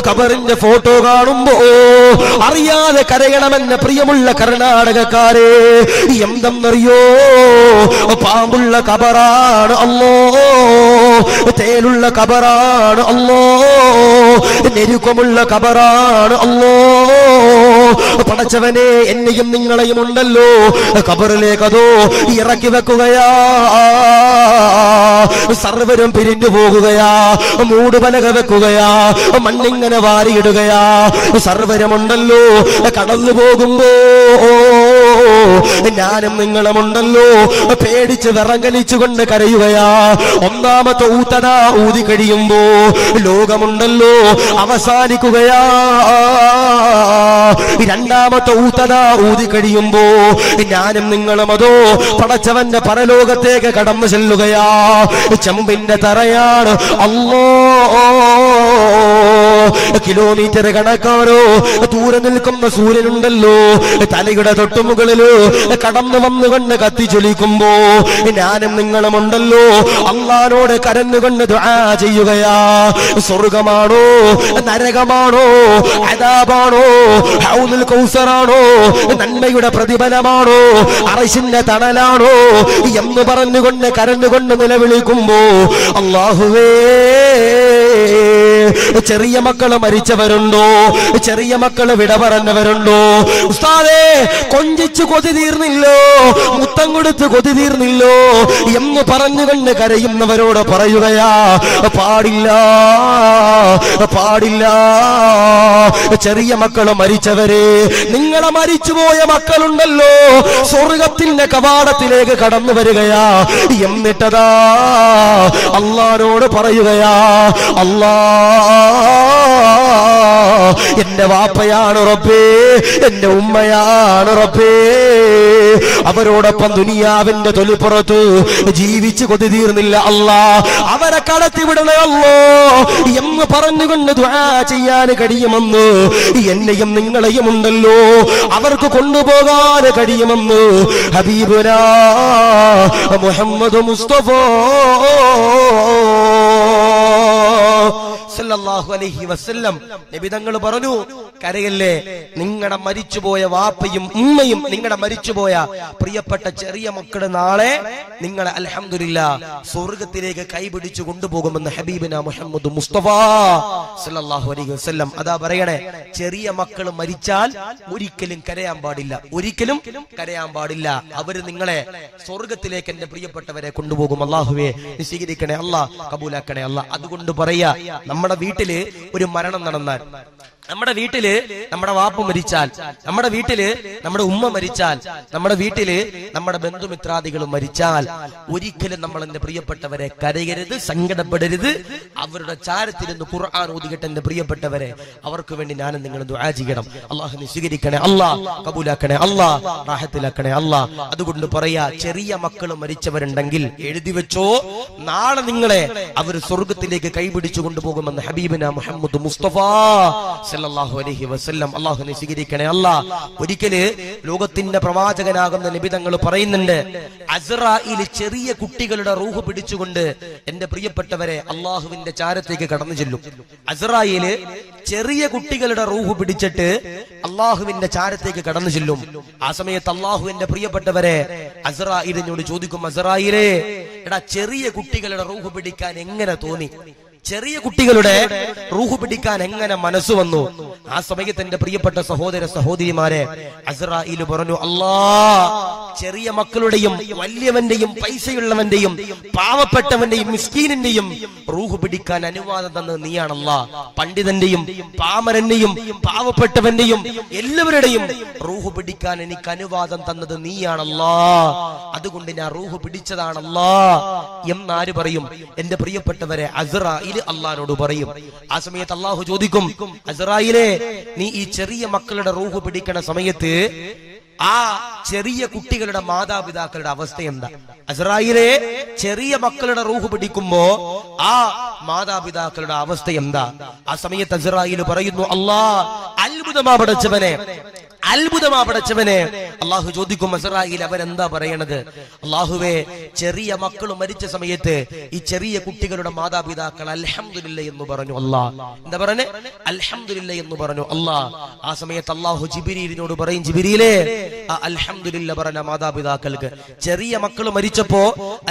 ഖബറിന്റെ ഫോട്ടോ കാണുമ്പോ അറിയാതെ കരയണമെന്ന പ്രിയമുള്ള കർണാടകക്കാരെ, എന്തെന്നറിയോ? പാമ്പുള്ള ഖബറാണ് അല്ലോ, തേലുള്ള ഖബറാണ് അല്ലോ, നെരുക്കമുള്ള ഖബറാണ് അല്ലോ. പടച്ചവനെ, എന്നെയും നിങ്ങളെയും ഉണ്ടല്ലോ ഖബറിലേക്കതോ ഇറക്കി വെക്കുകയാ. സർവരും പിരിഞ്ഞു പോകുകയാ, മൂടുപലക വെക്കുകയാ, മണ്ണിങ്ങനെ വാരിയിടുകയാ. സർവരുമുണ്ടല്ലോ കടന്നു പോകുമ്പോ ഞാനും നിങ്ങളുമുണ്ടല്ലോ പേടിച്ച് വിറങ്ങലിച്ചുകൊണ്ട് കരയുകയാ. ഒന്നാമത്തെ ഊത്തത ഊതി കഴിയുമ്പോ ലോകമുണ്ടല്ലോ അവസാനിക്കുകയാ. രണ്ടാമത്തെ ഊത്തത ഊതി കഴിയുമ്പോ ഞാനും നിങ്ങളും അതോ പടച്ചവന്റെ പരലോകത്തേക്ക് കടന്നു ചെല്ലുകയാ. ചെമ്പിന്റെ തറയാണ് അല്ലോ, കിലോമീറ്റർ കണക്കാനോ ദൂരെ നിൽക്കുന്ന സൂര്യനുണ്ടല്ലോ തലയുടെ തൊട്ടുമുകളില് കടന്നു വന്നുകൊണ്ട് കത്തിച്ചൊലിക്കുമ്പോ ഞാനും നിങ്ങളുമുണ്ടല്ലോ അല്ലാഹുവോട് കരഞ്ഞുകൊണ്ട് ദുആ ചെയ്യുകയാ. സ്വർഗമാണോ നരകമാണോ അദാബാണോ ഹൗദുൽ കൗസറാണോ നന്മയുടെ പ്രതിഫലമാണോ അർശിന്റെ തണലാണോ എന്ന് പറഞ്ഞുകൊണ്ട് കരഞ്ഞുകൊണ്ട് നിലവിളിക്കുമ്പോ അല്ലാഹുവേ, ചെറിയ മക്കള് മരിച്ചവരുണ്ടോ? ചെറിയ മക്കള് വിട പറഞ്ഞവരുണ്ടോ? ഉസ്താദേ, കൊഞ്ചിച്ചു കൊതി തീർന്നില്ലോ, മുത്തം കൊടുത്ത് കൊതി തീർന്നില്ലോ എന്ന് പറഞ്ഞുകൊണ്ട് കരയുന്നവരോട് പറയുകയാ, പാടില്ല, പാടില്ല. ചെറിയ മക്കള് മരിച്ചവരെ, നിങ്ങളെ മരിച്ചുപോയ മക്കളുണ്ടല്ലോ സ്വർഗത്തിന്റെ കവാടത്തിലേക്ക് കടന്നു വരികയാ. എന്നിട്ടതാ അല്ലാഹുവോട് പറയുകയാ, അല്ലാ, എന്റെ വാപ്പയാണ് റബ്ബേ, എന്റെ ഉമ്മയാണ് റബ്ബേ, അവരോടൊപ്പം ദുനിയാവിന്റെ തൊലിപ്പുറത്ത് ജീവിച്ച് കൊതി തീർന്നില്ല അല്ലാ, അവരെ കടത്തിവിടണേ അല്ലോ എന്ന് പറഞ്ഞുകൊണ്ട് ദുആ ചെയ്യാൻ കഴിയുമെന്ന് എന്നെയും നിങ്ങളെയും ഉണ്ടല്ലോ അവർക്ക് കൊണ്ടുപോകാൻ കഴിയുമെന്ന് ഹബീബുനാ മുഹമ്മദ് മുസ്തഫ സല്ലല്ലാഹു അലൈഹി വസല്ലം നബി തങ്ങൾ പറഞ്ഞു, കരയല്ലേ, നിങ്ങൾ നിങ്ങളുടെ മരിച്ചുപോയ വാപ്പയും ഉമ്മയും നിങ്ങളുടെ മരിച്ചുപോയ പ്രിയപ്പെട്ട ചെറിയ മക്കള് നാളെ നിങ്ങളെ അൽഹംദുലില്ലാഹ് സ്വർഗ്ഗത്തിലേക്ക് കൈപിടിച്ചു കൊണ്ടുപോകുമെന്ന് ഹബീബിന മുഹമ്മദ് മുസ്തഫ സല്ലല്ലാഹു അലൈഹി വസല്ലം. അതാ പറയണേ, ചെറിയ മക്കൾ മരിച്ചാൽ ഒരിക്കലും കരയാൻ പാടില്ല, ഒരിക്കലും കരയാൻ പാടില്ല. അവര് നിങ്ങളെ സ്വർഗ്ഗത്തിലേക്ക് എന്റെ പ്രിയപ്പെട്ടവരെ കൊണ്ടുപോകും. അല്ലാഹുവേ നീ സ്വീകരിക്കണേ അല്ലാ, കബൂലാക്കണേ അല്ലാ. അതുകൊണ്ട് പറയാ, നമ്മുടെ വീട്ടില് ഒരു മരണം നടന്നാൽ, നമ്മുടെ വീട്ടില് നമ്മുടെ വാപ്പ മരിച്ചാൽ, നമ്മുടെ വീട്ടില് നമ്മുടെ ഉമ്മ മരിച്ചാൽ, നമ്മുടെ വീട്ടില് നമ്മുടെ ബന്ധുമിത്രാദികൾ മരിച്ചാൽ ഒരിക്കലും നമ്മൾ എന്റെ പ്രിയപ്പെട്ടവരെ കരയരുത്, സങ്കടപ്പെടരുത്. അവരുടെ ചാരത്തിരുന്ന് ഖുർആൻ ഓതിയിട്ട് എന്റെ പ്രിയപ്പെട്ടവരെ അവർക്ക് വേണ്ടി ഞാനും നിങ്ങൾ ദുആ ചെയ്യണം. അല്ലാഹു നീ സ്വീകരിക്കണേ അല്ലാ, കബൂലാക്കണേ അല്ലാ, റാഹത്തിലാക്കണേ അല്ലാ. അതുകൊണ്ട് പറയാ, ചെറിയ മക്കൾ മരിച്ചവരുണ്ടെങ്കിൽ എഴുതി വെച്ചോ, നാളെ നിങ്ങളെ അവർ സ്വർഗ്ഗത്തിലേക്ക് കൈപിടിച്ചു കൊണ്ടുപോകുമെന്ന് ഹബീബിന മുഹമ്മദ് മുസ്തഫ സല്ലല്ലാഹു അലൈഹി വസല്ലം. അല്ലാഹു നീ സ്വീകരിക്കണേ അല്ലാ. ഒരിക്കല് ലോകത്തിന്റെ പ്രവാചകനാകുന്ന നബി തങ്ങൾ പറയുന്നുണ്ട്, അസ്റായിൽ ചെറിയ കുട്ടികളുടെ റൂഹ് പിടിച്ചുകൊണ്ട് എന്റെ പ്രിയപ്പെട്ടവരെ അള്ളാഹുവിന്റെ ചാരത്തേക്ക് കടന്നു ചെല്ലും. അസ്റായില് ചെറിയ കുട്ടികളുടെ റൂഹ് പിടിച്ചിട്ട് അള്ളാഹുവിന്റെ ചാരത്തേക്ക് കടന്നു ചെല്ലും. ആ സമയത്ത് അള്ളാഹുവിന്റെ പ്രിയപ്പെട്ടവരെ അസ്റായിലിനോട് ചോദിക്കും, അസ്റായിലേ, എടാ ചെറിയ കുട്ടികളുടെ റൂഹ് പിടിക്കാൻ എങ്ങനെ തോന്നി? ചെറിയ കുട്ടികളുടെ റൂഹ് പിടിക്കാൻ എങ്ങനെ മനസ്സ് വന്നു? ആ സമയത്ത് എന്റെ പ്രിയപ്പെട്ട സഹോദര സഹോദരിമാരെ അസ്റായിൽ പറഞ്ഞു, അല്ലാ, ചെറിയ മക്കളുടെയും വലിയവന്റെയും പൈസയുള്ളവന്റെയും പാവപ്പെട്ടവന്റെയും മിസ്കീനിന്റെയും റൂഹ് പിടിക്കാൻ അനുവാദം തന്നത് നീയാണല്ലാ. പണ്ഡിതന്റെയും പാമരന്റെയും പാവപ്പെട്ടവന്റെയും എല്ലാവരുടെയും റൂഹ് പിടിക്കാൻ എനിക്ക് അനുവാദം തന്നത് നീയാണല്ലാ. അതുകൊണ്ട് ഞാൻ റൂഹ് പിടിച്ചതാണല്ലാ എന്നാര് പറയും? എന്റെ പ്രിയപ്പെട്ടവരെ അസ്റായിൽ അള്ളാഹുനോട് പറയും. ആ സമയത്ത് അള്ളാഹു ചോദിക്കും, അസ്റായിലേ, നീ ഈ ചെറിയ മക്കളുടെ റൂഹ് പിടിക്കണ സമയത്ത് ആ ചെറിയ കുട്ടികളുടെ മാതാപിതാക്കളുടെ അവസ്ഥ എന്താ? അസ്റായിലേ, ചെറിയ മക്കളുടെ റൂഹ് പിടിക്കുമ്പോ ആ മാതാപിതാക്കളുടെ അവസ്ഥ എന്താ? ആ സമയത്ത് അസ്റായിൽ പറയുന്നു, അല്ലാ, അത്ഭുതമാ പടച്ചവനെ, അത്ഭുതമാ പടച്ചവനെ. അള്ളാഹു ചോദിക്കും, അസ്റായിൽ അവരെന്താ പറയണത്? അള്ളാഹുവേ, ചെറിയ മക്കൾ മരിച്ച സമയത്ത് ഈ ചെറിയ കുട്ടികളുടെ മാതാപിതാക്കൾ അൽഹംദുലില്ലാ എന്ന് പറഞ്ഞു. അല്ലാ എന്താ പറഞ്ഞേ? അൽഹംദുലില്ലാ എന്ന് പറഞ്ഞു. അല്ലാ ആ സമയത്ത് അള്ളാഹു ജിബ്രീലിനോട് പറയും, ജിബ്രീലേ, അൽഹംദുലില്ലാ പറഞ്ഞ മാതാപിതാക്കൾക്ക്, ചെറിയ മക്കൾ മരിച്ചപ്പോ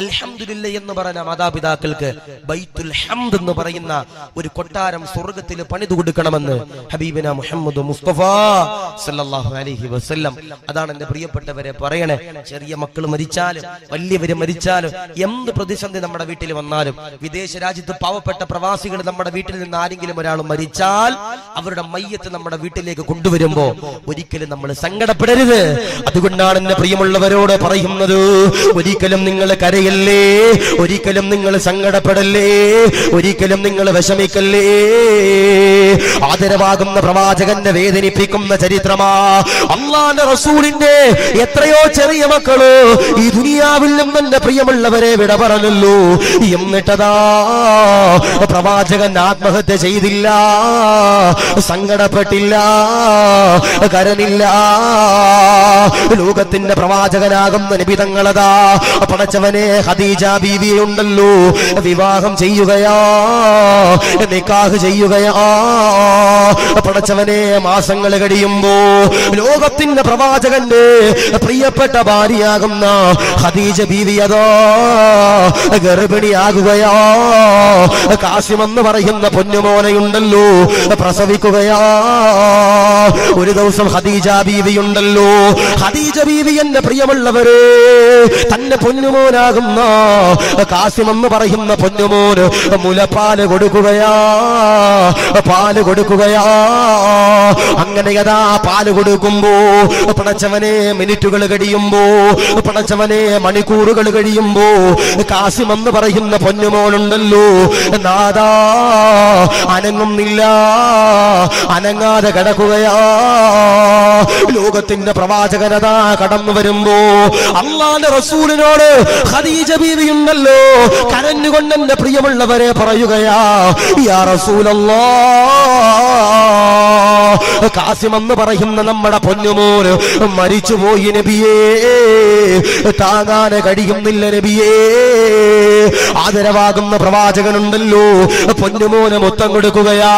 അൽഹംദുലില്ലാ എന്ന് പറഞ്ഞ മാതാപിതാക്കൾക്ക് ബൈത്തുൽ ഹംദ് എന്ന് പറയുന്ന ഒരു കൊട്ടാരം സ്വർഗ്ഗത്തിൽ പണിതു കൊടുക്കണമെന്ന് ഹബീബിന മുഹമ്മദ് മുസ്തഫ സല്ലല്ലാഹു അലൈഹി വസല്ലം. അതാണ് എന്റെ പ്രിയപ്പെട്ടവരെ പറയണേ, ചെറിയ മക്കൾ മരിച്ചാലും വലിയവര് മരിച്ചാലും എന്ത് പ്രതിസന്ധി നമ്മുടെ വീട്ടിൽ വന്നാലും, വിദേശ രാജ്യത്ത് പാവപ്പെട്ട പ്രവാസികൾ നമ്മുടെ വീട്ടിൽ നിന്ന് ആരെങ്കിലും ഒരാൾ മരിച്ചാൽ അവരുടെ മയ്യത്ത് നമ്മുടെ വീട്ടിലേക്ക് കൊണ്ടുവരുമ്പോ ഒരിക്കലും നമ്മൾ സങ്കടപ്പെടരുത്. അതുകൊണ്ടാണ് എന്റെ പ്രിയമുള്ളവരോട് പറയുന്നത്, ഒരിക്കലും നിങ്ങൾ കരയല്ലേ, ഒരിക്കലും നിങ്ങൾ സങ്കടപ്പെടല്ലേ, ഒരിക്കലും നിങ്ങൾ വിഷമിക്കല്ലേ. ആദരവാകുന്ന പ്രവാചകന്റെ വേദനിപ്പിക്കുന്ന ചരിത്രമാ. അല്ലാഹുവിന്റെ റസൂലിന്റെ എത്രയോ ചെറിയ മക്കള് ഈ ദുനിയാവിൽ നിന്നും എന്റെ പ്രിയമുള്ളവരെ വിട പറഞ്ഞല്ലോ. എന്നിട്ടതാ പ്രവാചകൻ ആത്മഹത്യ ചെയ്തില്ല, സങ്കടപ്പെട്ടില്ല, കരഞ്ഞില്ല. ലോകത്തിന്റെ പ്രവാചകനാകുന്ന നബി തങ്ങളതാ പടച്ചവനെ ഖദീജ ബീവിയെ ഉണ്ടല്ലോ വിവാഹം ചെയ്യുകയാ, നിക്കാഹ് ചെയ്യുകയാ. പടച്ചവനെ മാസങ്ങൾ കഴിയുമ്പോ ലോകത്തിന്റെ പ്രവാചകന്റെ പ്രിയപ്പെട്ട ഭാര്യയാകുന്ന ഖദീജ ബീവി അതോ ഗർഭിണിയാകുകയാ. കാസിം എന്ന് പറയുന്ന പൊന്നുമോനെയുണ്ടല്ലോ പ്രസവിക്കുകയാ. ഒരു ദിവസം ഖദീജ ബീവി ഉണ്ടല്ലോ, ഖദീജ ബീവി എന്റെ പ്രിയമുള്ളവരെ തന്റെ പൊന്നുമോനാകുന്ന കാസിം എന്ന് പറയുന്ന പൊന്നുമോന് മുലപ്പാല് കൊടുക്കുകയാ, പാല് കൊടുക്കുകയാ. അങ്ങനെ അതാ പാല് കൊടുക്കുമ്പോ പടച്ചവനെ മിനിറ്റുകൾ കഴിയുമ്പോ, പടച്ചവനെ മണിക്കൂറുകൾ കഴിയുമ്പോ കാസിം എന്ന് പറയുന്ന പൊന്നുമോനുണ്ടല്ലോ നാദാ അനങ്ങുന്നില്ല, അനങ്ങാതെ കിടക്കുകയാ. ലോകത്തിന്റെ പ്രവാചകനതാ കടന്നു വരുമ്പോ അല്ലാഹുവിന്റെ റസൂലിനോട് ഖദീജ ബീവി ഉണ്ടല്ലോ കരഞ്ഞുകൊണ്ട് എന്റെ പ്രിയമുള്ളവരെ പറയുകയാ, യാ റസൂലല്ലാഹ്, കാസിം എന്ന് പറയുന്ന നമ്മുടെ പൊന്നുമോന് മരിച്ചുപോയി നബിയേ, താങ്ങാൻ കഴിയുന്നില്ല നബിയേ. ആദരവാകുന്ന പ്രവാചകനുണ്ടല്ലോ, പൊന്നുമോന് മുത്തം കൊടുക്കുകയാ.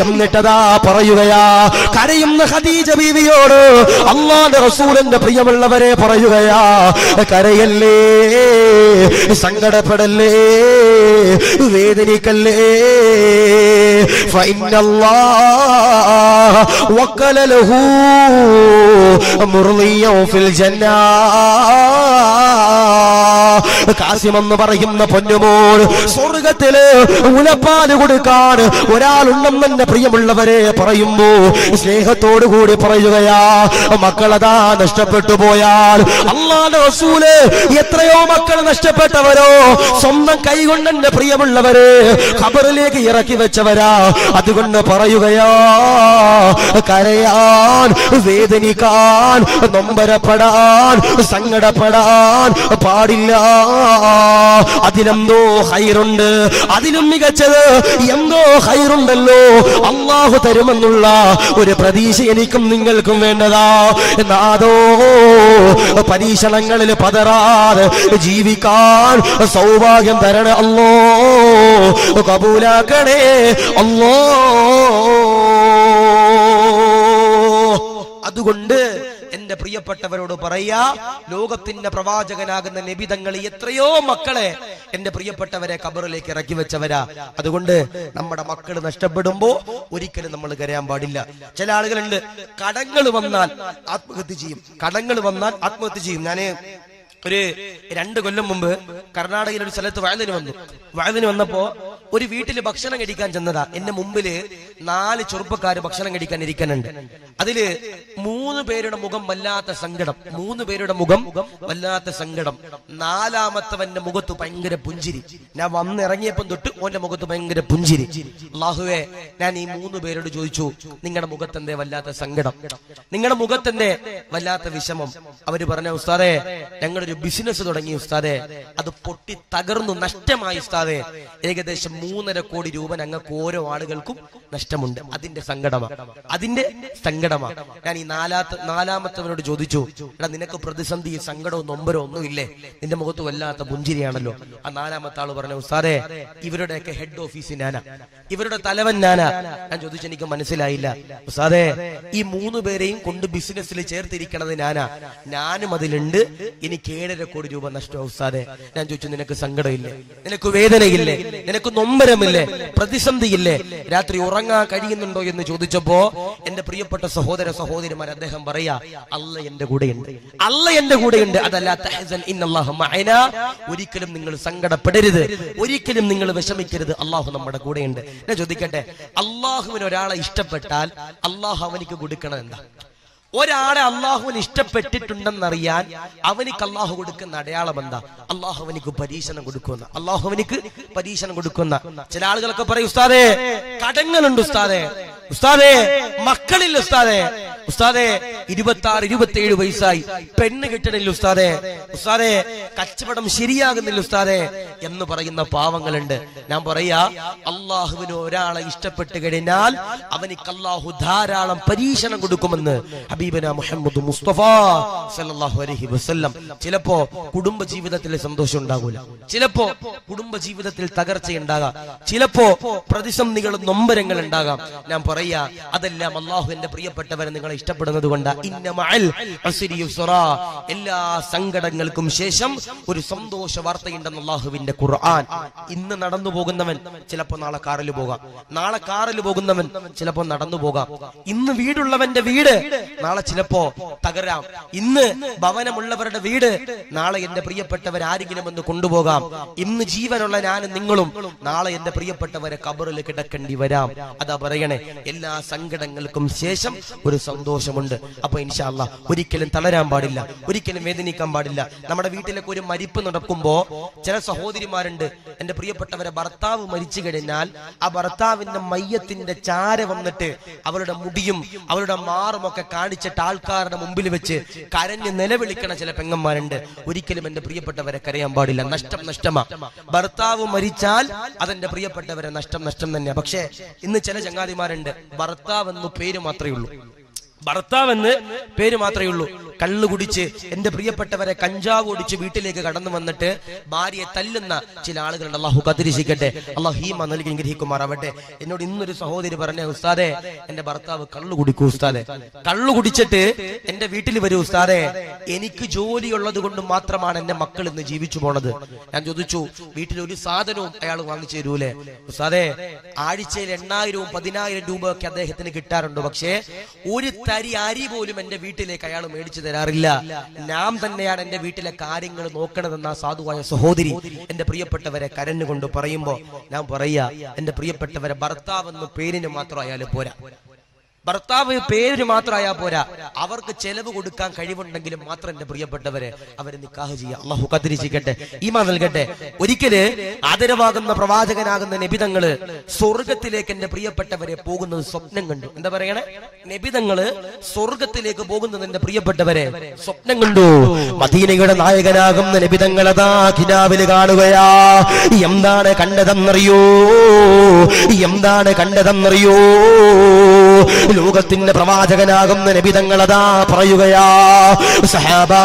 എന്നിട്ടതാ പറയുകയാ, കരയുന്ന ഖദീജ ബീവിയോട് അല്ലാഹുവിന്റെ റസൂലിന്റെ പ്രിയമുള്ളവരെ പറയുകയാ, കരയല്ലേ, സങ്കടപ്പെടല്ലേ, വേദനിക്കല്ലേ. ഫഇന്നല്ലാഹ വക്കല ലഹു മുർളിയൻ ഫിൽ ജന്നാ. കാസിം എന്ന് പറയുന്ന പൊന്നുമോൻ സ്വർഗത്തില് മുലപ്പാല് കൊടുക്കാൻ ഒരാളുണ്ടെന്നെ പ്രിയമുള്ളവരെ പറയുമ്പോ സ്നേഹത്തോടുകൂടി പറയുകയാ, മക്കളതാ നഷ്ടപ്പെട്ടു പോയാൽ അല്ലാഹുവിന്റെ റസൂല് എത്രയോ മക്കൾ നഷ്ടപ്പെട്ടവരോ സ്വന്തം കൈകൊണ്ട് എന്റെ പ്രിയമുള്ളവരെ ഖബറിലേക്ക് ഇറക്കി വെച്ചവരാ. അതുകൊണ്ട് പറയുകയാ, കരയാൻ, വേദനിക്കാൻ, നൊമ്പരപ്പെടാൻ, സങ്കടപ്പെടാൻ പാടില്ല. അതിലെന്തോ ഹൈറുണ്ട്, അതിലും മികച്ചത് എന്തോ ഹൈറുണ്ടല്ലോ, അല്ലാഹു തരുമെന്നുള്ള ഒരു പ്രതീക്ഷ എനിക്കും നിങ്ങൾക്കും വേണ്ടതാ. എന്നാതോ പരീക്ഷണങ്ങളിൽ പതറാതെ ജീവിക്കാൻ സൗഭാഗ്യം തരണേ അല്ലോ, കബൂലാക്കണേ അല്ലോ. അതുകൊണ്ട് എന്റെ പ്രിയപ്പെട്ടവരോട് പറയാ, ലോകത്തിന്റെ പ്രവാചകനാകുന്ന നബി തങ്ങൾ എത്രയോ മക്കളെ എന്റെ പ്രിയപ്പെട്ടവരെ ഖബറിലേക്ക് ഇറക്കി വെച്ചവരാ. അതുകൊണ്ട് നമ്മുടെ മക്കൾ നഷ്ടപ്പെടുമ്പോ ഒരിക്കലും നമ്മൾ കരയാൻ പാടില്ല. ചില ആളുകളുണ്ട്, കടങ്ങൾ വന്നാൽ ആത്മഹത്യ ചെയ്യും, കടങ്ങൾ വന്നാൽ ആത്മഹത്യ ചെയ്യും. ഞാന് ഒരു 2 കൊല്ലം മുമ്പ് കർണാടകയിൽ ഒരു സ്ഥലത്ത് വയലിന് വന്നപ്പോ ഒരു വീട്ടില് ഭക്ഷണം കഴിക്കാൻ ചെന്നതാ. എന്റെ മുമ്പില് 4 ചെറുപ്പക്കാര് ഭക്ഷണം കഴിക്കാൻ ഇരിക്കാനുണ്ട്. അതില് 3 പേരുടെ മുഖം വല്ലാത്ത സങ്കടം, 3 പേരുടെ മുഖം വല്ലാത്ത സങ്കടം. 4-മത്തവന്റെ മുഖത്ത് ഭയങ്കര പുഞ്ചിരി. ഞാൻ വന്നിറങ്ങിയപ്പം തൊട്ട് ഓന്റെ മുഖത്ത് ഭയങ്കര പുഞ്ചിരി. അല്ലാഹുവേ, ഞാൻ ഈ 3 പേരോട് ചോദിച്ചു, നിങ്ങളുടെ മുഖത്തെന്തേ വല്ലാത്ത സങ്കടം, നിങ്ങളുടെ മുഖത്തെന്തേ വല്ലാത്ത വിഷമം? അവര് പറഞ്ഞ, ഉസ്താദേ, ഞങ്ങളൊരു ബിസിനസ് തുടങ്ങി ഉസ്താദേ, അത് പൊട്ടി തകർന്നു, നഷ്ടമായി ഉസ്താദേ. ഏകദേശം 3.5 കോടി രൂപ ഞങ്ങൾക്ക് ഓരോ ആളുകൾക്കും നഷ്ടമുണ്ട്. അതിന്റെ സങ്കടമാണ്, അതിന്റെ സങ്കടമാണ്. ഞാൻ ഈ 4-മത്തവനോട് ചോദിച്ചു, എടാ, നിനക്ക് പ്രതിസന്ധി, സങ്കടവും നൊമ്പരവും ഒന്നുമില്ലേ? നിന്റെ മുഖത്ത് വല്ലാത്ത പുഞ്ചിരിയാണല്ലോ. ആ 4-മത്തെ ആള് പറഞ്ഞു, ഉസ്താദേ, ഇവരുടെയൊക്കെ ഹെഡ് ഓഫീസ് ഞാനാ, ഇവരുടെ തലവൻ ഞാനാ. ഞാൻ ചോദിച്ചു, എനിക്ക് മനസ്സിലായില്ല. ഉസ്താദേ, ഈ 3 പേരെയും കൊണ്ട് ബിസിനസ്സിൽ ചേർത്തിരിക്കണത് ഞാനും അതിലുണ്ട്. എനിക്ക് 7.5 കോടി രൂപ നഷ്ടം ഉസ്താദേ. ഞാൻ ചോദിച്ചു, നിനക്ക് സങ്കടമില്ലേ, നിനക്ക് വേദനയില്ലേ, നിനക്ക് നൊമ്പരമില്ലേ, പ്രതിസന്ധിയില്ലേ, രാത്രി ഉറങ്ങാൻ കഴിയുന്നുണ്ടോ എന്ന് ചോദിച്ചപ്പോ എന്റെ പ്രിയപ്പെട്ട സഹോദര സഹോദരിമാർ, അദ്ദേഹം പറയാ, അല്ല എന്റെ കൂടെയുണ്ട്, അല്ല എന്റെ കൂടെയുണ്ട്. അതല്ല തഹ്സൻ ഇന്നല്ലാഹ മഅനാ. ഒരിക്കലും നിങ്ങൾ സങ്കടപ്പെടരുത്, ഒരിക്കലും നിങ്ങൾ വിഷമിക്കരുത്, അല്ലാഹു നമ്മുടെ കൂടെയുണ്ട്. ഞാൻ ചോദിക്കട്ടെ, അല്ലാഹുവിന് ഒരാളെ ഇഷ്ടപ്പെട്ടാൽ അല്ലാഹു അവനിക്ക് കൊടുക്കണം എന്താ? ഒരാളെ അള്ളാഹുവിന് ഇഷ്ടപ്പെട്ടിട്ടുണ്ടെന്നറിയാൻ അവനിക്ക് അള്ളാഹു കൊടുക്കുന്ന അടയാളം എന്താ? അള്ളാഹു അവനിക്ക് പരീക്ഷണം കൊടുക്കുന്ന, അള്ളാഹു അവനിക്ക് പരീക്ഷണം കൊടുക്കുന്ന. ചില ആളുകളൊക്കെ പറയും, ഉസ്താദേ, കടങ്ങളുണ്ട് ഉസ്താദേ, ഉസ്താദേ, മക്കളില്ല ഉസ്താദേ, ഉസ്താദേ 26-27 വയസ്സായി പെണ്ണ് കിട്ടണില്ല ഉസ്താദേ, ഉസ്താദേ കച്ചവടം ശരിയാകുന്നില്ല ഉസ്താദേ എന്ന് പറയുന്ന പാവങ്ങളുണ്ട്. ഞാൻ പറയാ, അള്ളാഹുവിന് ഒരാളെ ഇഷ്ടപ്പെട്ട് കഴിഞ്ഞാൽ അവനിക്ക് അള്ളാഹു ധാരാളം പരീക്ഷണം കൊടുക്കുമെന്ന് ഹബീബന മുഹമ്മദ് മുസ്തഫ സല്ലല്ലാഹു അലൈഹി വസല്ലം. ചിലപ്പോ കുടുംബ ജീവിതത്തിൽ സന്തോഷം ഉണ്ടാകൂല, ചിലപ്പോ കുടുംബ ജീവിതത്തിൽ തകർച്ചയുണ്ടാകാം, ചിലപ്പോ പ്രതിസന്ധികളും നൊമ്പരങ്ങൾ ഉണ്ടാകാം. ഞാൻ പറയാ, അതെല്ലാം അള്ളാഹുവിന്റെ പ്രിയപ്പെട്ടവരെ നിങ്ങളെ ഇഷ്ടപ്പെടുന്നത് കൊണ്ട്. ഇന്ന മഅൽ ഉസ്രി യുസ്റാ, എല്ലാ സങ്കടങ്ങൾക്കും ശേഷം ഒരു സന്തോഷ വാർത്തയുണ്ടെന്ന് അള്ളാഹുവിന്റെ ഖുർആൻ. ഇന്ന് നടന്നു പോകുന്നവൻ ചിലപ്പോ നാളെ കാറിൽ പോകാം, നാളെ കാറിൽ പോകുന്നവൻ ചിലപ്പോ നടന്നു പോകാം. ഇന്ന് വീടുള്ളവന്റെ വീട് നാളെ ചിലപ്പോ തകരാം. ഇന്ന് ഭവനമുള്ളവരുടെ വീട് നാളെ എന്റെ പ്രിയപ്പെട്ടവർ ആരെങ്കിലും ഒന്ന് കൊണ്ടുപോകാം. ഇന്ന് ജീവനുള്ള ഞാനും നിങ്ങളും നാളെ എന്റെ പ്രിയപ്പെട്ടവരെ ഖബറിൽ കിടക്കേണ്ടി വരാം. അതാ പറയണേ, എല്ലാ സങ്കടങ്ങൾക്കും ശേഷം ഒരു സന്തോഷം സന്തോഷമുണ്ട്. അപ്പൊ ഇൻഷാ അല്ലാഹ് ഒരിക്കലും തളരാൻ പാടില്ല, ഒരിക്കലും വേദനിക്കാൻ പാടില്ല. നമ്മുടെ വീട്ടിലൊക്കെ ഒരു മരിപ്പ് നടക്കുമ്പോ ചില സഹോദരിമാരുണ്ട്, എന്റെ പ്രിയപ്പെട്ടവരെ ഭർത്താവ് മരിച്ചു കഴിഞ്ഞാൽ ആ ഭർത്താവിന്റെ മയ്യത്തിന്റെ ചാര വന്നിട്ട് അവളുടെ മുടിയും അവളുടെ മാറും ഒക്കെ കാണിച്ചിട്ട് ആൾക്കാരുടെ മുമ്പിൽ വെച്ച് കരഞ്ഞ് നിലവിളിക്കണ ചില പെങ്ങന്മാരുണ്ട്. ഒരിക്കലും എന്റെ പ്രിയപ്പെട്ടവരെ കരയാൻ പാടില്ല. നഷ്ടം നഷ്ടമാ. ഭർത്താവ് മരിച്ചാൽ അതെന്റെ പ്രിയപ്പെട്ടവരെ നഷ്ടം നഷ്ടം തന്നെയാ. പക്ഷേ ഇന്ന് ചില ചങ്ങാതിമാരുണ്ട്, ഭർത്താവ് എന്ന് പേര് മാത്രമേ ഉള്ളൂ, ഭർത്താവെന്ന് പേര് മാത്രമേ ഉള്ളൂ. കള്ളു കുടിച്ച് എന്റെ പ്രിയപ്പെട്ടവരെ കഞ്ചാവ് കുടിച്ച് വീട്ടിലേക്ക് കടന്നു വന്നിട്ട് ഭാര്യയെ തല്ലുന്ന ചില ആളുകളുണ്ട്. അള്ളാഹു കാത്തിരക്ഷിക്കട്ടെ, അള്ളാഹു ഹീമ നൽകി ഗ്രഹിക്കുമാറാവട്ടെ. എന്നോട് ഇന്നൊരു സഹോദരി പറഞ്ഞ, ഉസ്താദേ എന്റെ ഭർത്താവ് കള്ളു കുടിക്കൂ ഉസ്താദെ, കള്ളു കുടിച്ചിട്ട് എന്റെ വീട്ടിൽ വരൂ ഉസ്താദെ, എനിക്ക് ജോലിയുള്ളത് കൊണ്ട് മാത്രമാണ് എന്റെ മക്കൾ ഇന്ന് ജീവിച്ചു പോണത്. ഞാൻ ചോദിച്ചു, വീട്ടിൽ ഒരു സാധനവും അയാൾ വാങ്ങിച്ചു തരൂലേ? ഉസ്താദെ ആഴ്ചയിൽ 8,000 10,000 രൂപ ഒക്കെ അദ്ദേഹത്തിന് കിട്ടാറുണ്ട്, പക്ഷേ ഒരു തരി അരി പോലും എന്റെ വീട്ടിലേക്ക് അയാൾ മേടിച്ചു തരാറില്ല. ഞാൻ തന്നെയാണ് എന്റെ വീട്ടിലെ കാര്യങ്ങൾ നോക്കണതെന്ന സാധുവായ സഹോദരി എന്റെ പ്രിയപ്പെട്ടവരെ കരഞ്ഞുകൊണ്ട് പറയുമ്പോ ഞാൻ പറയാ, എന്റെ പ്രിയപ്പെട്ടവരെ ഭർത്താവെന്ന് പേരിന് മാത്രം അയാൾ പോരാ, ഭർത്താവ് പേര് മാത്രമായാ പോരാ, അവർക്ക് ചെലവ് കൊടുക്കാൻ കഴിവുണ്ടെങ്കിലും മാത്രം എന്റെ പ്രിയപ്പെട്ടവരെ അവരെ നിക്കാഹ് ചെയ്യുക. അള്ളാഹു കാത്തിരക്ഷിക്കട്ടെ, ഈമാൻ നൽകട്ടെ. ഒരിക്കല് ആദരവാകുന്ന പ്രവാചകനാകുന്ന നബിതങ്ങള് സ്വർഗത്തിലേക്ക് എന്റെ പ്രിയപ്പെട്ടവരെ പോകുന്നത് സ്വപ്നം കണ്ടു. എന്താ പറയണേ? നബിതങ്ങള് സ്വർഗത്തിലേക്ക് പോകുന്നത് എന്റെ പ്രിയപ്പെട്ടവരെ സ്വപ്നം കണ്ടു. മദീനയുടെ നായകനാകുന്ന നബിതങ്ങളതാ കിനാവില് കാണുകയാ. എന്താണ് കണ്ടതെന്നറിയോ? എന്താണ് കണ്ടതെന്നറിയോ? ലോകത്തിന്റെ പ്രവാചകനാകുന്ന നബി തങ്ങളതാ പറയുകയാ, സഹാബാ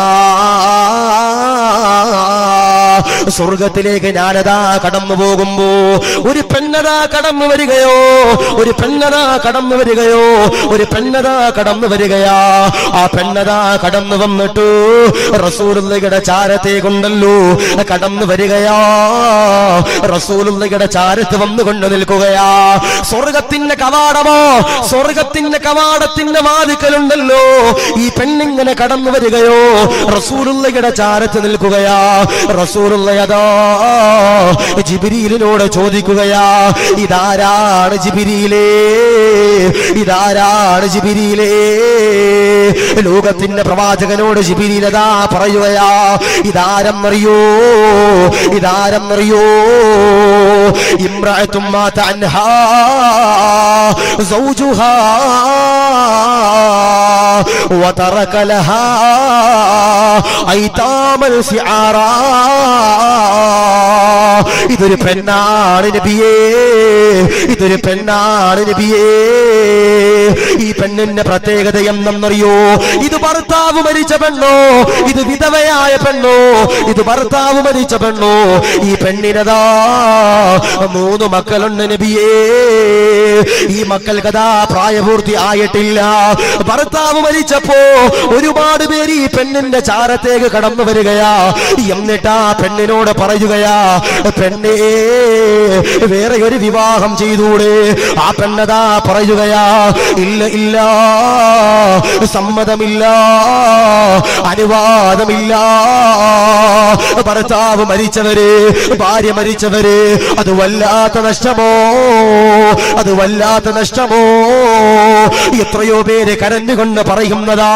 സ്വർഗത്തിലേക്ക് ഞാനതാ കടന്നു പോകുമ്പോ ഒരു പെണ്ണതാ കടന്നു വരികയോ, ഒരു പെണ്ണതാ കടന്നു വരികയോ, ഒരു പെണ്ണതാ കടന്നു വരികയാ. ആ പെണ്ണതാ കടന്നു വന്നിട്ട് റസൂലുള്ളാഹിയുടെ ചാരത്തെ കൊണ്ടല്ലോ കടന്നു വരികയാ. റസൂലുള്ളാഹിയുടെ ചാരത്ത് വന്നുകൊണ്ട് നിൽക്കുകയാ. സ്വർഗത്തിന്റെ കവാടമോ, സ്വർഗത്തിന്റെ കവാടത്തിന്റെ വാതിക്കലുണ്ടല്ലോ, ഈ പെണ്ണിങ്ങനെ കടന്നു വരികയോ റസൂലുള്ളാഹിയുടെ ചാരത്ത് നിൽക്കുകയാ. റസൂലുള്ളാഹിയതാ ജിബ്രീലിനോട് ചോദിക്കുകയാ, ഇതാരാണ് ജിബ്രീലേ, ഇതാരാണ് ജിബ്രീലേ? ലോകത്തിന്റെ പ്രവാചകനോട് ജിബ്രീലതാ പറയുകയാ, ഇതാരെന്നറിയോ, ഇതാരെന്നറിയോ? ഇംറഅത്തും മാത അൻഹാ സൗജുഹാ വതറക ലഹാ ഐതാമൽ സിആറാ. ഇതൊരു പെണ്ണാണ് നബിയേ, ഇതൊരു പെണ്ണാണ് നബിയേ. ഈ പെണ്ണിന്റെ പ്രത്യേകത എന്തെന്നറിയോ? ഇത് ഭർത്താവ് മരിച്ച പെണ്ണോ, ഇത് വിധവയായ പെണ്ണോ, ഇത് ഭർത്താവ് മരിച്ച പെണ്ണോ. ഈ പെണ്ണിനതാ 3 മക്കളുണ്ട് നബിയേ. ഈ മക്കൾക്കതാ പ്രായപൂർത്തി ആയിട്ടില്ല. ഭർത്താവ് മരിച്ചപ്പോ ഒരുപാട് പേര് ഈ പെണ്ണിന്റെ ചാരത്തേക്ക് കടന്നു വരികയാ. എന്നിട്ടാ പെണ്ണിനോട് പറയുകയാ, പെണ്ണേ വേറെ ഒരു വിവാഹം ചെയ്തൂടെ? ആ പെണ്ണതാ പറയുകയാ, ഇല്ല ഇല്ല, സമ്മതമില്ല, അനുവാദമില്ല. ഭർത്താവ് മരിച്ചവര്, ഭാര്യ മരിച്ചവര്, അത് വല്ലാത്ത നഷ്ടമോ, അത് വല്ലാത്ത നഷ്ടമോ. എത്രയോ പേര് കരഞ്ഞുകൊണ്ട് പറയുന്നതാ,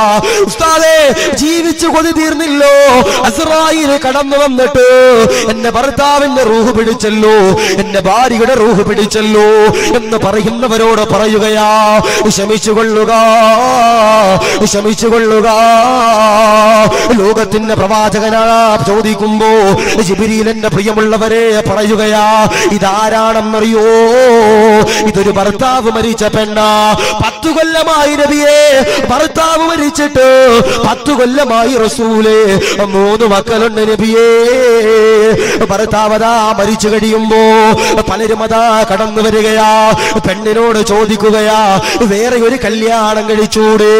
ഉസ്താദേ ജീവിച്ചു കൊതി തീർന്നില്ലോ, അസ്റായീൽ കടന്നു വന്നിട്ട് എന്റെ ഭർത്താവിന്റെ റൂഹ് പിടിച്ചല്ലോ, എന്റെ ഭാര്യയുടെ റൂഹ് പിടിച്ചല്ലോ എന്ന് പറയുന്നവരോട് പറയുകയാ, ക്ഷമിച്ചുകൊള്ളുക, ക്ഷമിച്ചുകൊള്ളുക. ലോകത്തിന്റെ പ്രവാചകനാ ചോദിക്കുമ്പോ ജിബ്രീലിന്റെ പ്രിയമുള്ളവരെ പറയുകയാ, ഇതാരാണെന്നറിയോ? ഇതൊരു ഭർത്താവ് മരിച്ച പെണ്ണാ. 10 കൊല്ലമായി നബിയേ, ഭർത്താവ് മരിച്ചിട്ട് 10 കൊല്ലമായി റസൂലേ, 3 മക്കളുണ്ട് നബിയേ. ഭർത്താവതാ മരിച്ചു കഴിയുമ്പോ പലരും അതാ കടന്നു വരികയാ, പെണ്ണിനോട് ചോദിക്കുകയാ, വേറെ ഒരു കല്യാണം കഴിച്ചൂടെ?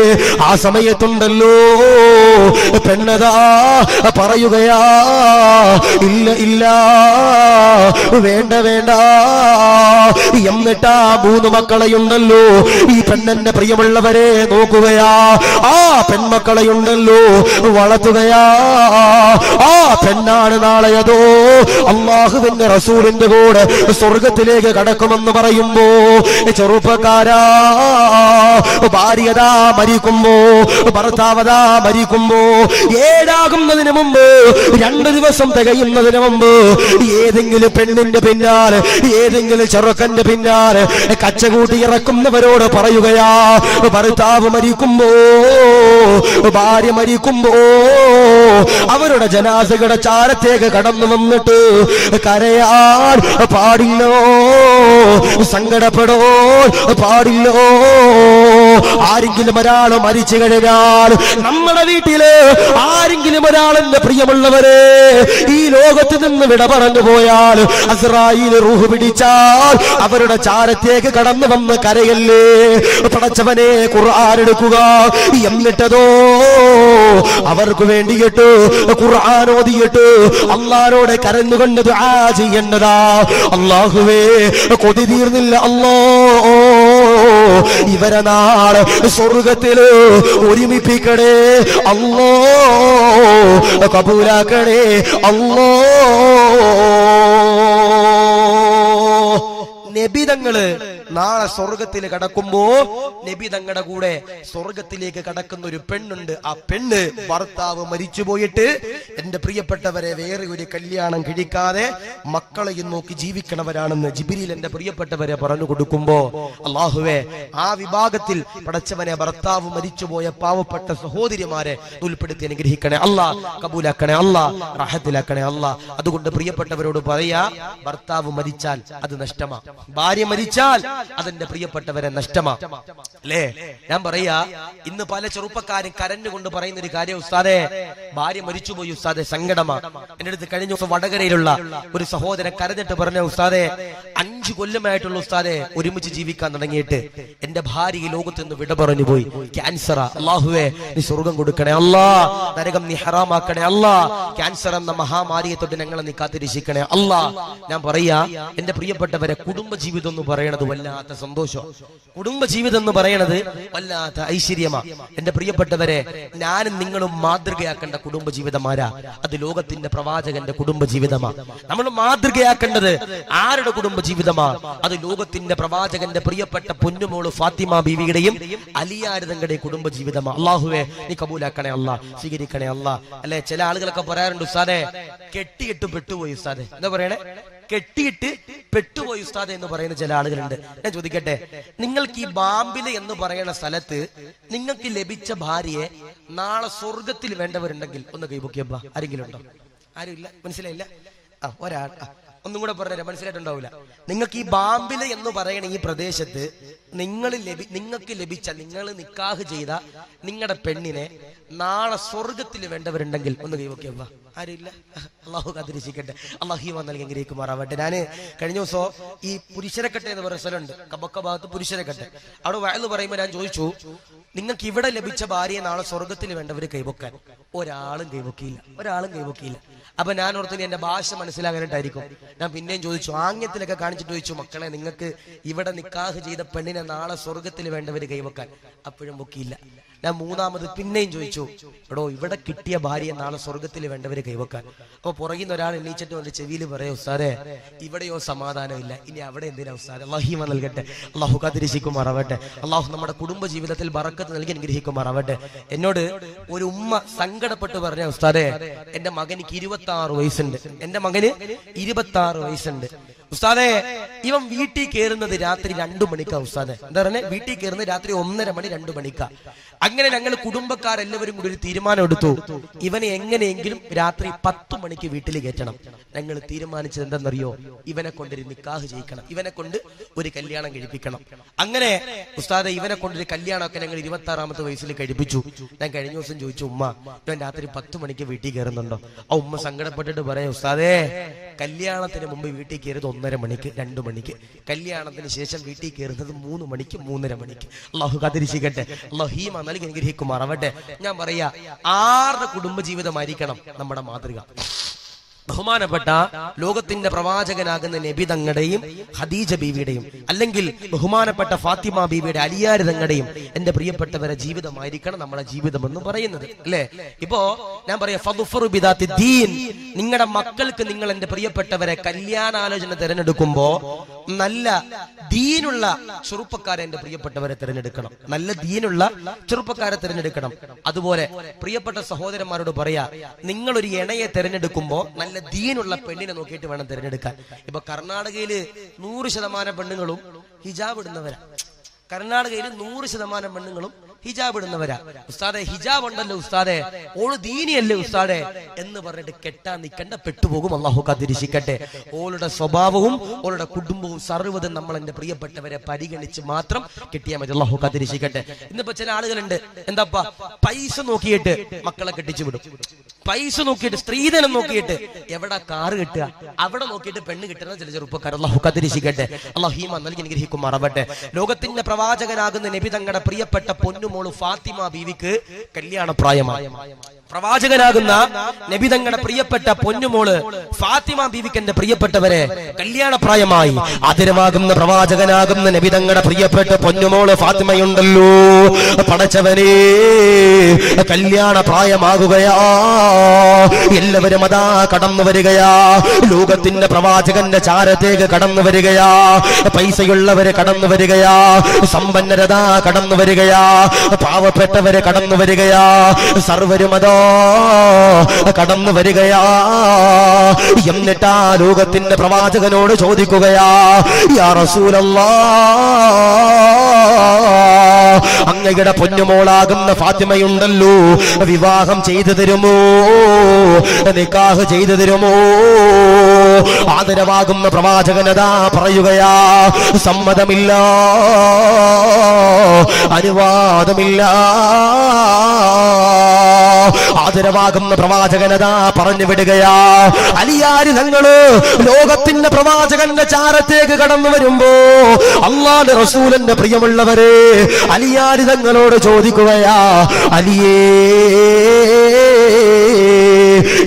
ആ സമയത്തുണ്ടല്ലോ പെണ്ണതാ പറയുകയാ, ഇല്ല ഇല്ല, വേണ്ട വേണ്ട. എന്നിട്ട് ആ 3 മക്കളെയുണ്ടല്ലോ ഈ പെണ്ണെന്റെ പ്രിയമുള്ളവരെ നോക്കുകയാ, ആ പെൺമക്കളെയുണ്ടല്ലോ വളർത്തുകയാ. ആ പെണ്ണാണ് നാളെ അതോ അല്ലാഹുവിന്റെ റസൂലിന്റെ കൂടെ സ്വർഗത്തിലേക്ക് കടക്കുമെന്ന് പറയുമ്പോ ചെറുപ്പക്കാരാ, ഭാര്യതാ മരിക്കുമ്പോ, ഭർത്താവതാ മരിക്കുമ്പോ, ഏഴാകുന്നതിന് മുമ്പ്, 2 ദിവസം തികയുന്നതിന് മുമ്പ് ഏതെങ്കിലും പെണ്ണിന്റെ പിന്നാലെ, ഏതെങ്കിലും ചെറുക്കന്റെ പിന്നാലെ കച്ചകൂട്ടി ഇറക്കുന്നവരോട് പറയുകയാ, ഭർത്താവ് മരിക്കുമ്പോ, ഭാര്യ മരിക്കുമ്പോ അവരുടെ ജനാസയുടെ ചാരത്തേക്ക് കടന്നു വന്നിട്ട് കരയാൻ പാടില്ലോ, സങ്കടപ്പെടോ പാടില്ലോ. ആരെങ്കിലും ഒരാൾ മരിച്ചു കഴിഞ്ഞാൽ, നമ്മുടെ വീട്ടില് ആരെങ്കിലും ഒരാളെന്റെ പ്രിയമുള്ളവരെ ഈ ലോകത്ത് നിന്ന് വിട പറഞ്ഞു പോയാൽ, അസ്രായീൽ റൂഹ് പിടിച്ചാൽ അവരുടെ ചാരത്തേക്ക് കടന്നു വന്ന് കരയല്ലേ. പടച്ചവനെ, ഖുർആൻ എടുക്കുക, എന്നിട്ടതോ അവർക്ക് വേണ്ടിയിട്ട് ഖുർആൻ ഓതിയിട്ട് അല്ലാഹുവോട് കരഞ്ഞുകൊണ്ട് ദുആ ചെയ്യേണ്ടതാ. അല്ലാഹുവേ, കൊതി തീർന്നില്ല അല്ലാ, ഇവരെ നാളെ സ്വർഗത്തില് ഒരുമിപ്പിക്കണേ അല്ലാ, കബൂലാക്കണേ അല്ലാ. നബിതങ്ങള് നാളെ സ്വർഗത്തിൽ കടക്കുമ്പോ നബി തങ്ങളുടെ കൂടെ സ്വർഗത്തിലേക്ക് കടക്കുന്ന ഒരു പെണ്ണുണ്ട്. ആ പെണ്ണ് ഭർത്താവ് മരിച്ചു പോയിട്ട് എന്റെ പ്രിയപ്പെട്ടവരെ വേറെ ഒരു കല്യാണം കഴിക്കാതെ മക്കളെയും നോക്കി ജീവിക്കണവരാണെന്ന് ജിബ്രീൽ എന്റെ പ്രിയപ്പെട്ടവരെ പറഞ്ഞു കൊടുക്കുമ്പോ, അല്ലാഹുവേ, ആ വിഭാഗത്തിൽ പടച്ചവനെ ഭർത്താവ് മരിച്ചുപോയ പാവപ്പെട്ട സഹോദരിമാരെ ഉൾപ്പെടുത്തി അനുഗ്രഹിക്കണേ അല്ലാ, കബൂലാക്കണേ അല്ലാ, റഹത്തിലാക്കണേ അല്ലാ. അതുകൊണ്ട് പ്രിയപ്പെട്ടവരോട് പറയാ, ഭർത്താവ് മരിച്ചാൽ അത് നഷ്ടമാ, ഭാര്യ മരിച്ചാൽ അതെന്റെ പ്രിയപ്പെട്ടവരെ നഷ്ടമാ അല്ലേ. ഞാൻ പറയാ, ഇന്ന് പല ചെറുപ്പക്കാരും കരഞ്ഞുകൊണ്ട് പറയുന്ന ഒരു കാര്യം, ഉസ്താദേ ഭാര്യ മരിച്ചുപോയി ഉസ്താദേ, സങ്കടമാ. എന്റെ അടുത്ത് കഴിഞ്ഞ ദിവസം വടകരയിലുള്ള ഒരു സഹോദരൻ കരഞ്ഞിട്ട് പറഞ്ഞ, ഉസ്താദേ 5 കൊല്ലമായിട്ടുള്ള ഉസ്താദെ ഒരുമിച്ച് ജീവിക്കാൻ തുടങ്ങിയിട്ട് എന്റെ ഭാര്യ ഈ ലോകത്ത് നിന്ന് വിട പറഞ്ഞു പോയി, ക്യാൻസറാ. അല്ലാഹുവേ, നീ സ്വർഗം കൊടുക്കണേ അല്ലാ, നരകം നീ ഹറാമാക്കണേ അല്ലാ, ക്യാൻസർ എന്ന മഹാമാരിയെ തൊട്ട് ഞങ്ങളെ നീ കാത്തിരക്ഷിക്കണേ അല്ലാ. ഞാൻ പറയാ, എന്റെ പ്രിയപ്പെട്ടവരെ, കുടുംബജീവിതം എന്ന് പറയണത് വല്ലാത്ത സന്തോഷം, കുടുംബജീവിതം എന്ന് പറയണത് വല്ലാത്ത ഐശ്വര്യമാ. എന്റെ പ്രിയപ്പെട്ടവരെ, ഞാനും നിങ്ങളും മാതൃകയാക്കേണ്ട കുടുംബജീവിതമാരാ, അത് ലോകത്തിന്റെ പ്രവാചകന്റെ കുടുംബജീവിതമാ. നമ്മൾ മാതൃകയാക്കേണ്ടത് ആരുടെ കുടുംബജീവിതമാ? അത് ലോകത്തിന്റെ പ്രവാചകന്റെ പ്രിയപ്പെട്ട പൊന്നുമോള് ഫാത്തിമ ബീവിയുടെയും അലിയാരിതങ്ങളുടെയും കുടുംബജീവിതമാ. അല്ലാഹുവേ, നീ കബൂലാക്കണേ അല്ലാ, സ്വീകരിക്കണേ അല്ലാ. അല്ലെ, ചില ആളുകളൊക്കെ പറയാറുണ്ട്, ഉസ്താദേ കെട്ടിയിട്ട് പെട്ടുപോയി ഉസ്താദേ, എന്താ പറയണേ, കെട്ടിയിട്ട് പെട്ടുപോയി ഉസ്താദ് എന്ന് പറയുന്ന ചില ആളുകളുണ്ട്. ഞാൻ ചോദിക്കട്ടെ, നിങ്ങൾക്ക് ഈ ബാംബില് എന്ന് പറയുന്ന സ്ഥലത്ത് നിങ്ങൾക്ക് ലഭിച്ച ഭാര്യയെ നാളെ സ്വർഗത്തിൽ വേണ്ടവരുണ്ടെങ്കിൽ ഒന്ന് കൈപൊക്കിയപ്പ. ആരെങ്കിലും ഉണ്ടോ? ആരും ഇല്ല, മനസ്സിലായില്ല. ഒരാൾ ഒന്നും കൂടെ പറഞ്ഞ മനസ്സിലായിട്ടുണ്ടാവില്ല. നിങ്ങൾക്ക് ഈ ബാംബില് എന്ന് പറയുന്ന ഈ പ്രദേശത്ത് നിങ്ങൾക്ക് ലഭിച്ച, നിങ്ങൾ നിക്കാഹ് ചെയ്ത നിങ്ങളുടെ പെണ്ണിനെ നാളെ സ്വർഗത്തിൽ വേണ്ടവരുണ്ടെങ്കിൽ ഒന്ന് കൈവയ്ക്കുക. ആരുമില്ല? അള്ളാഹു കാത്തിരിക്കട്ടെ, അള്ളാഹു നൽകി അനുഗ്രഹിക്കുമാറാവട്ടെ. ഞാന് കഴിഞ്ഞ ദിവസം ഈ പുരുഷരക്കട്ടെ എന്ന് പറയുന്ന സ്ഥലമുണ്ട്, കബക്ക ഭാഗത്ത് പുരുഷരക്കട്ടെ, അവിടെ വയല് പറയുമ്പോ ഞാൻ ചോദിച്ചു, നിങ്ങൾക്ക് ഇവിടെ ലഭിച്ച ഭാര്യയെ നാളെ സ്വർഗത്തിൽ വേണ്ടവര് കൈവക്കാൻ. ഒരാളും കൈവക്കിയില്ല, ഒരാളും കൈവക്കിയില്ല. അപ്പൊ ഞാൻ ഓർത്തിന് എന്റെ ഭാഷ മനസ്സിലാകാനായിട്ടായിരിക്കും. ഞാൻ പിന്നെയും ചോദിച്ചു, ആംഗ്യത്തിലൊക്കെ കാണിച്ചിട്ട് ചോദിച്ചു, മക്കളെ നിങ്ങൾക്ക് ഇവിടെ നിക്കാഹ് ചെയ്ത പെണ്ണിനെ നാളെ സ്വർഗത്തിൽ വേണ്ടവര് കൈവക്കാൻ. അപ്പോഴും പൊക്കിയില്ല. ഞാൻ മൂന്നാമത് പിന്നെയും ചോദിച്ചു, എടോ ഇവിടെ കിട്ടിയ ഭാര്യയെ നാളെ സ്വർഗത്തിൽ വേണ്ടവര് കൈവക്കാൻ. അപ്പൊ പുറകിൽ ഒരാൾ എണ്ണീച്ചിട്ട് വന്ന് ചെവിയിൽ പറയാ, ഉസ്താദേ ഇവിടെയോ സമാധാനം ഇല്ല, ഇനി അവിടെ എന്തിനാ ഉസ്താദേ. അല്ലാഹു നൽകട്ടെ, അള്ളാഹു കാത്തിരക്ഷിക്കുമാറാവട്ടെ. അള്ളാഹു നമ്മുടെ കുടുംബ ജീവിതത്തിൽ ബറക്കത്ത് നൽകി അനുഗ്രഹിക്കുമാറാവട്ടെ. എന്നോട് ഒരു ഉമ്മ സങ്കടപ്പെട്ട് പറഞ്ഞ, ഉസ്താദേ എന്റെ മകനിക്ക് 26 വയസ്സുണ്ട്, എന്റെ മകന് 26 വയസ്സുണ്ട് ഉസ്താദേ, ഇവൻ വീട്ടിൽ കയറുന്നത് രാത്രി 2 മണിക്കാ ഉസ്താദേ. എന്താ പറഞ്ഞേ? വീട്ടിൽ കയറുന്നത് രാത്രി 1:30 മണി 2 മണിക്കാ. അങ്ങനെ ഞങ്ങൾ കുടുംബക്കാരെല്ലാവരും കൂടി ഒരു തീരുമാനം എടുത്തു, ഇവനെ എങ്ങനെയെങ്കിലും രാത്രി 10 മണിക്ക് വീട്ടിൽ കയറ്റണം. ഞങ്ങൾ തീരുമാനിച്ചത് എന്താണെന്നറിയോ? ഇവനെ കൊണ്ടൊരു നിക്കാഹ് ചെയ്യിക്കണം, ഇവനെ കൊണ്ട് ഒരു കല്യാണം കഴിപ്പിക്കണം. അങ്ങനെ ഉസ്താദെ ഇവനെ കൊണ്ടൊരു കല്യാണമൊക്കെ ഞങ്ങൾ 26ാമത്തെ വയസ്സിൽ കഴിപ്പിച്ചു. ഞാൻ കഴിഞ്ഞ ദിവസം ചോദിച്ചു, ഉമ്മ ഇവൻ രാത്രി 10 മണിക്ക് വീട്ടിൽ കയറുന്നുണ്ടോ? ആ ഉമ്മ സങ്കടപ്പെട്ടിട്ട് പറയാം, ഉസ്താദേ കല്യാണത്തിന് മുമ്പ് വീട്ടിൽ കയറുന്നത് 1:30 മണിക്ക് 2 മണിക്ക്, കല്യാണത്തിന് ശേഷം വീട്ടിൽ കയറുന്നത് 3 മണിക്ക് 3:30 മണിക്ക്. അള്ളാഹു കാത്തിരിക്കട്ടെ, അള്ളാഹു നൽകി അനുഗ്രഹിക്കുമാറാവട്ടെ. ഞാൻ പറയാ, ആരുടെ കുടുംബജീവിതമായിരിക്കണം നമ്മുടെ മാതൃക? ബഹുമാനപ്പെട്ട ലോകത്തിന്റെ പ്രവാചകനാകുന്ന നബി തങ്ങളുടെയും ഖദീജ ബീവിയുടെയും അല്ലെങ്കിൽ ബഹുമാനപ്പെട്ട ഫാത്തിമ ബീവിയുടെ അലിയാർ തങ്ങളുടെയും എന്റെ പ്രിയപ്പെട്ടവരെ ജീവിതമായിരിക്കണം നമ്മുടെ ജീവിതം എന്ന് പറയുന്നത്, അല്ലേ? ഇപ്പോ ഞാൻ പറയാം, ഫദ്ഫറു ബിദാത്തി ദീൻ. നിങ്ങളുടെ മക്കൾക്ക് നിങ്ങൾ എന്റെ പ്രിയപ്പെട്ടവരെ കല്യാണാലോചന തിരഞ്ഞെടുക്കുമ്പോ നല്ല ദീനുള്ള ചെറുപ്പക്കാരെ എന്റെ പ്രിയപ്പെട്ടവരെ തിരഞ്ഞെടുക്കണം. നല്ല ദീനുള്ള ചെറുപ്പക്കാരെ തിരഞ്ഞെടുക്കണം. അതുപോലെ പ്രിയപ്പെട്ട സഹോദരന്മാരോട് പറയാ, നിങ്ങളൊരു ഇണയെ തിരഞ്ഞെടുക്കുമ്പോ നല്ല ദീനുള്ള പെണ്ണിനെ നോക്കിയിട്ട് വേണം തിരഞ്ഞെടുക്കാൻ. ഇപ്പൊ കർണാടകയില് 100% പെണ്ണുങ്ങളും ഹിജാബ് ഇടുന്നവരാ. കർണാടകയിൽ 100% പെണ്ണുങ്ങളും ഹിജാബ് ഇടുന്നവരാ. ഉസ്താദെ ഹിജാബ് ഉണ്ടല്ലോ ഉസ്താദെ, ഓള് ദീനിയല്ലേ ഉസ്താദെ എന്ന് പറഞ്ഞിട്ട് കെട്ടാൻ നിൽക്കണ്ട, പെട്ടുപോകും. അള്ളാഹു കാത്തിരിക്കട്ടെ. ഓളുടെ സ്വഭാവവും ഓളുടെ കുടുംബവും സർവ്വതും നമ്മൾ എന്റെ പ്രിയപ്പെട്ടവരെ പരിഗണിച്ച് മാത്രം കെട്ടിയാൽ മതി. അള്ളാഹു കാത്തിരിക്കട്ടെ. ഇന്നിപ്പോ ചില ആളുകളുണ്ട്, എന്താപ്പാ, പൈസ നോക്കിയിട്ട് മക്കളെ കെട്ടിച്ചു വിടും. പൈസ നോക്കിയിട്ട്, സ്ത്രീധനം നോക്കിയിട്ട് എവിടെ കാറ് കിട്ടുക അവിടെ നോക്കിയിട്ട് പെണ്ണ് കിട്ടുന്ന ചില ചെറുപ്പക്കാർ. അള്ളാഹു കാത്തിരിക്കട്ടെ. അള്ളാഹു ഈമാൻ നൽകി അനുഗ്രഹിക്കുമാറാവട്ടെ. ലോകത്തിന്റെ പ്രവാചകനാകുന്ന നബി തങ്ങളുടെ പ്രിയപ്പെട്ട പൊന്നുമോള് ഫാത്തിമ ബീവിക്ക് കല്യാണ പ്രായമായി. പ്രവാചകനാകുന്ന നബി തങ്ങളുടെ പ്രിയപ്പെട്ട പൊന്നുമോള് ഫാത്തിമ ബീവിക്ക് എന്റെ പ്രിയപ്പെട്ടവരെ കല്യാണ പ്രായമായി. ആദരവാകുന്ന പ്രവാചകനാകുന്ന നബി തങ്ങളുടെ പ്രിയപ്പെട്ട പൊന്നുമോള് ഫാത്തിമയുണ്ടല്ലോ, പടച്ചവനെ കല്യാണ പ്രായമാകുകയാ. എല്ലാവരും അതാ കടന്നു വരികയാ. ലോകത്തിന്റെ പ്രവാചകന്റെ ചാരത്തേക്ക് കടന്നു വരികയാ. പൈസയുള്ളവരെ കടന്നു വരികയാ, സമ്പന്നരതാ കടന്നു വരികയാ, പാവപ്പെട്ടവരെ കടന്നു വരികയാ, സർവരും അതോ കടന്നു വരികയാ. എന്നിട്ടാ ലോകത്തിന്റെ പ്രവാചകനോട് ചോദിക്കുകയാ, യാ റസൂലല്ലാഹ്, അങ്ങയുടെ പൊന്നുമോളാകുന്ന ഫാത്തിമയുണ്ടല്ലോ, വിവാഹം ചെയ്തു തരുമോ, നിക്കാഹ് ചെയ്തു തരുമോ? ആദരവാകുന്ന പ്രവാചകനതാ പറയുകയാ, സമ്മതമില്ല, അനുവാദമില്ല. ആദരവാകുന്ന പ്രവാചകനതാ പറഞ്ഞു വിടുകയാ. അലിയാര് തങ്ങള് ലോകത്തിന്റെ പ്രവാചകന്റെ ചാരത്തേക്ക് കടന്നു വരുമ്പോ അല്ലാഹുവിന്റെ റസൂലിന്റെ പ്രിയമുള്ളവരെ അലിയാര് തങ്ങളോട് ചോദിക്കുകയാ, അലിയേ,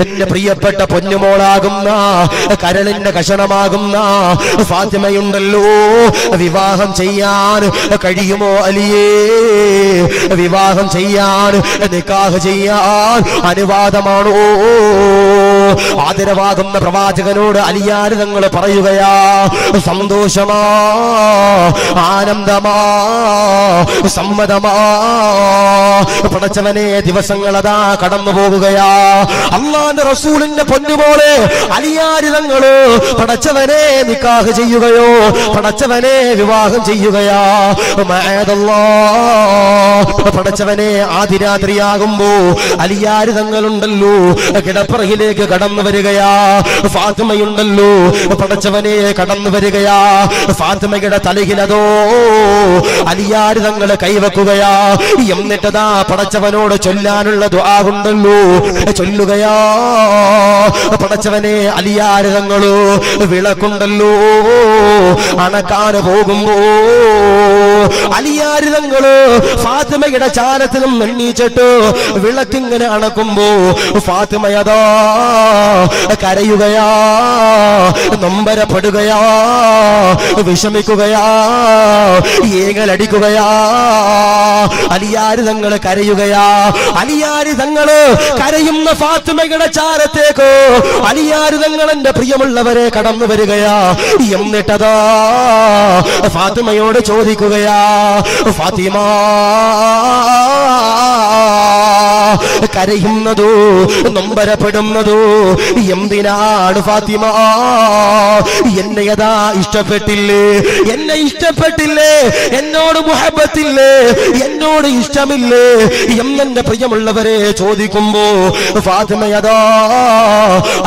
എന്റെ പ്രിയപ്പെട്ട പൊന്നുമോളാകുന്ന കരളിന്റെ കഷണമാകുന്ന ഫാത്തിമയുണ്ടല്ലോ, വിവാഹം ചെയ്യാൻ കഴിയുമോ അലിയേ? വിവാഹം ചെയ്യാൻ, നിക്കാഹ് ചെയ്യാൻ അനുവാദമാണോ? ആദരവാകുന്ന പ്രവാചകനോട് അലിയാർ തങ്ങൾ പറയുകയാ, സന്തോഷമാ, ആനന്ദമാ, സമ്മതമാ. പടച്ചവനെ ദിവസങ്ങളതാ കടന്നു പോകുകയാ. അല്ലാഹുവിന്റെ റസൂലിന്റെ പൊന്നുപോലെ അലിയാർ തങ്ങള് പടച്ചവനെ നിക്കാഹ് ചെയ്യുകയോ, പടച്ചവനെ വിവാഹം ചെയ്യുകയാ. പടച്ചവനെ ആദിരാത്രിയാകുമ്പോ അലിയാർ തങ്ങളുണ്ടല്ലോ കിടപ്പറയിലേക്ക് കടന്നു വരികയാ. ഫാത്തിമയുണ്ടല്ലോ പടച്ചവനെ കടന്നു വരികയാ. ഫാത്തിമയുടെ തലയിലതോ അലിയാർ തങ്ങള് കൈവെക്കുകയാ. എന്നിട്ടതാ പടച്ചവനോട് ചൊല്ലാനുള്ള ദുആ ഉണ്ടല്ലോ ചൊല്ലുകയാ. പടച്ചവനെ അലിയാർ തങ്ങള് വിളക്കുണ്ടല്ലോ അണക്കാൻ പോകുമ്പോ അലിയാർ തങ്ങള് ഫാത്തിമയുടെ ചാരത്തിനും എണ്ണീച്ചിട്ട് വിളക്കിങ്ങനെ അണക്കുമ്പോ ഫാത്തിമയതാ കരയുകയാ, നൊമ്പരപ്പെടുകയാ, വിഷമിക്കുകയാ, ഏങ്ങലടിക്കുകയാ. അലിയാര് തങ്ങള് കരയുകയാ. അലിയാര് തങ്ങള് കരയുന്ന ഫാത്തിമയുടെ ചാരത്തേക്ക് അലിയാര് തങ്ങൾ എന്റെ പ്രിയമുള്ളവരെ കടന്നു വരികയാ. എന്നിട്ടതാ ഫാത്തിമയോട് ചോദിക്കുകയാ, ഫാത്തിമ കരയുന്നതോ നൊമ്പരപ്പെടുന്നതോ എന്തിനാണ് ഫാത്തിമ? എന്നെ യഥാ ഇഷ്ടപ്പെട്ടില്ലേ? എന്നെ ഇഷ്ടപ്പെട്ടില്ലേ? എന്നോട് മുഹബത്തില്ലേ? എന്നോട് ഇഷ്ടമില്ലേ എന്നെ പ്രിയമുള്ളവരെ ചോദിക്കുമ്പോ ഫാത്തിമ യഥാ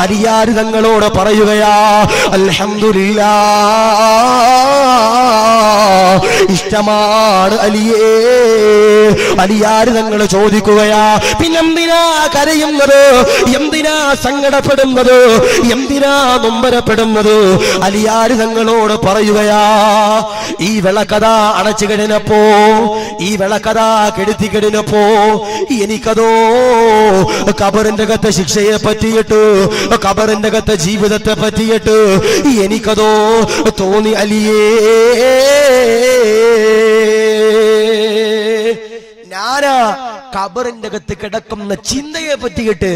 അലിയാർ തങ്ങളോട് പറയുകയാ, അൽഹംദുലില്ലാഹ്, ഇഷ്ടമാണ് അലിയേ, അലിയാർ തങ്ങൾ ചോദിക്കുകയാ, പിന്നെന്തിനാ കരയുന്നത്, എന്തിനാ സങ്കടപ്പെടുന്നത്, എന്തിനാ നൊമ്പരപ്പെടുന്നത്? അലിയാർ തങ്ങളോട് പറയുകയാ, ഈ വിളക്കഥ അടച്ചു കിടന്നപ്പോ, ഈ വിളക്കഥ കെടുത്തി കിടന്നപ്പോ എനിക്കതോ ഖബറിന്റെ അകത്തെ ശിക്ഷയെ പറ്റിയിട്ട്, ഖബറിന്റെ അകത്തെ ജീവിതത്തെ പറ്റിയിട്ട് എനിക്കതോ തോന്നി അലിയേ. ഞാനാ ഖബറിന്റെ അകത്ത് കിടക്കുന്ന ചിന്തയെ പറ്റിയിട്ട്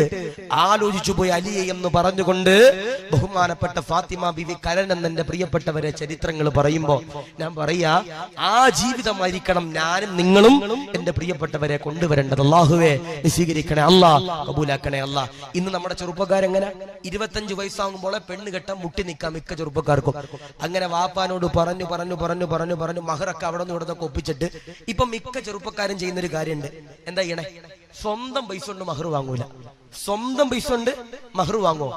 ആലോചിച്ചു പോയി അലിയെ എന്ന് പറഞ്ഞുകൊണ്ട് ബഹുമാനപ്പെട്ട ഫാത്തിമ ബിവി കരനെന്നെ പ്രിയപ്പെട്ടവരെ ചരിത്രങ്ങൾ പറയുമ്പോ ഞാൻ പറയാ, ആ ജീവിതമായിരിക്കണം ഞാനും നിങ്ങളും എന്റെ പ്രിയപ്പെട്ടവരെ കൊണ്ടുവരേണ്ടത്. അല്ലാഹുവേ സ്വീകരിക്കണേ അല്ലാ, കബൂലാക്കണേ അല്ലാ. ഇന്ന് നമ്മുടെ ചെറുപ്പക്കാരെങ്ങനെ 25 വയസ്സാകുമ്പോളെ പെണ്ണ് കെട്ടാൻ മുട്ടി നിൽക്കാം മിക്ക ചെറുപ്പക്കാർക്കും. അങ്ങനെ വാപ്പാനോട് പറഞ്ഞു മഹറൊക്കെ അവിടെ നിന്ന് ഇവിടെ ഒപ്പിച്ചിട്ട് ഇപ്പൊ മിക്ക ചെറുപ്പക്കാരും ചെയ്യുന്നൊരു കാര്യമുണ്ട്. എന്താ ചെയ്യണേ? സ്വന്തം പൈസ കൊണ്ട് മഹർ വാങ്ങൂല. സ്വന്തം പൈസ കൊണ്ട് മഹർ വാങ്ങുമോ?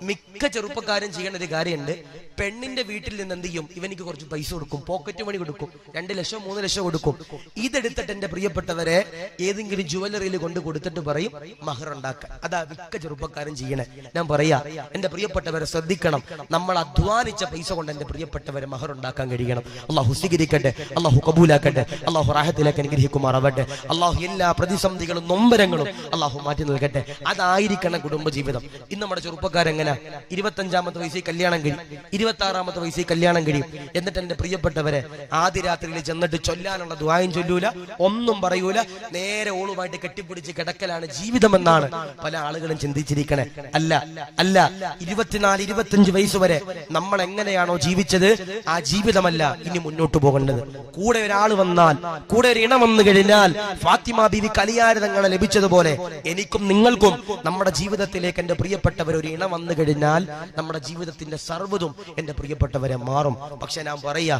മിക്ക ചെറുപ്പക്കാരും ചെയ്യണ ഒരു കാര്യമുണ്ട്. പെണ്ണിന്റെ വീട്ടിൽ നിന്ന് എന്ത് ചെയ്യും? ഇവനിക്ക് കുറച്ച് പൈസ കൊടുക്കും, പോക്കറ്റ് മണി കൊടുക്കും, 2 ലക്ഷം 3 ലക്ഷം കൊടുക്കും. ഇതെടുത്തിട്ട് എന്റെ പ്രിയപ്പെട്ടവരെ ഏതെങ്കിലും ജുവലറിയിൽ കൊണ്ട് കൊടുത്തിട്ട് പറയും മഹർ ഉണ്ടാക്കാൻ. അതാ മിക്ക ചെറുപ്പക്കാരും ചെയ്യണേ. ഞാൻ പറയാ, എന്റെ പ്രിയപ്പെട്ടവരെ ശ്രദ്ധിക്കണം. നമ്മൾ അധ്വാനിച്ച പൈസ കൊണ്ട് എന്റെ പ്രിയപ്പെട്ടവരെ മഹർ ഉണ്ടാക്കാൻ കഴിയണം. അള്ളാഹു സ്വീകരിക്കട്ടെ, അള്ളാഹു കബൂലാക്കട്ടെ, അള്ളാഹു റാഹത്തിലേക്ക് അനുഗ്രഹിക്കുമാറാവട്ടെ. അള്ളാഹു എല്ലാ പ്രതിസന്ധികളും നൊമ്പരങ്ങളും അള്ളാഹു മാറ്റി നൽകട്ടെ. അതായിരിക്കണം കുടുംബജീവിതം. ഇന്ന് നമ്മുടെ ചെറുപ്പക്കാരെങ്ങനെ 25-ാമത്തെ വയസ്സിൽ കല്യാണം കഴിയും, 26-ാമത്തെ വയസ്സിൽ കല്യാണം കഴിയും. എന്നിട്ട് എന്റെ പ്രിയപ്പെട്ടവരെ ആദ്യ രാത്രിയിൽ ചെന്നിട്ട് ചൊല്ലാനുള്ള ദുആയും ചൊല്ലൂല, ഒന്നും പറയൂല, നേരെ ഓളുമായിട്ട് കെട്ടിപ്പിടിച്ച് കിടക്കലാണ് ജീവിതമെന്നാണ് പല ആളുകളും ചിന്തിച്ചിരിക്കണേ. അല്ല, 24-25 വയസ്സ് വരെ നമ്മൾ എങ്ങനെയാണോ ജീവിച്ചത് ആ ജീവിതമല്ല ഇനി മുന്നോട്ട് പോകേണ്ടത്. കൂടെ ഒരാൾ വന്നാൽ, കൂടെ ഒരു ഇണം വന്നു കഴിഞ്ഞാൽ ഫാത്തിമ ബീവി കലിയാർ തങ്ങളെ ലഭിച്ചതുപോലെ എനിക്കും നിങ്ങൾക്കും നമ്മുടെ ജീവിതത്തിലേക്ക് എന്റെ പ്രിയപ്പെട്ടവർ ഒരു ഇണം വന്നു കഴിഞ്ഞാൽ നമ്മുടെ ജീവിതത്തിന്റെ സർവ്വതും എന്റെ പ്രിയപ്പെട്ടവരെ മാറും. പക്ഷെ ഞാൻ പറയാ,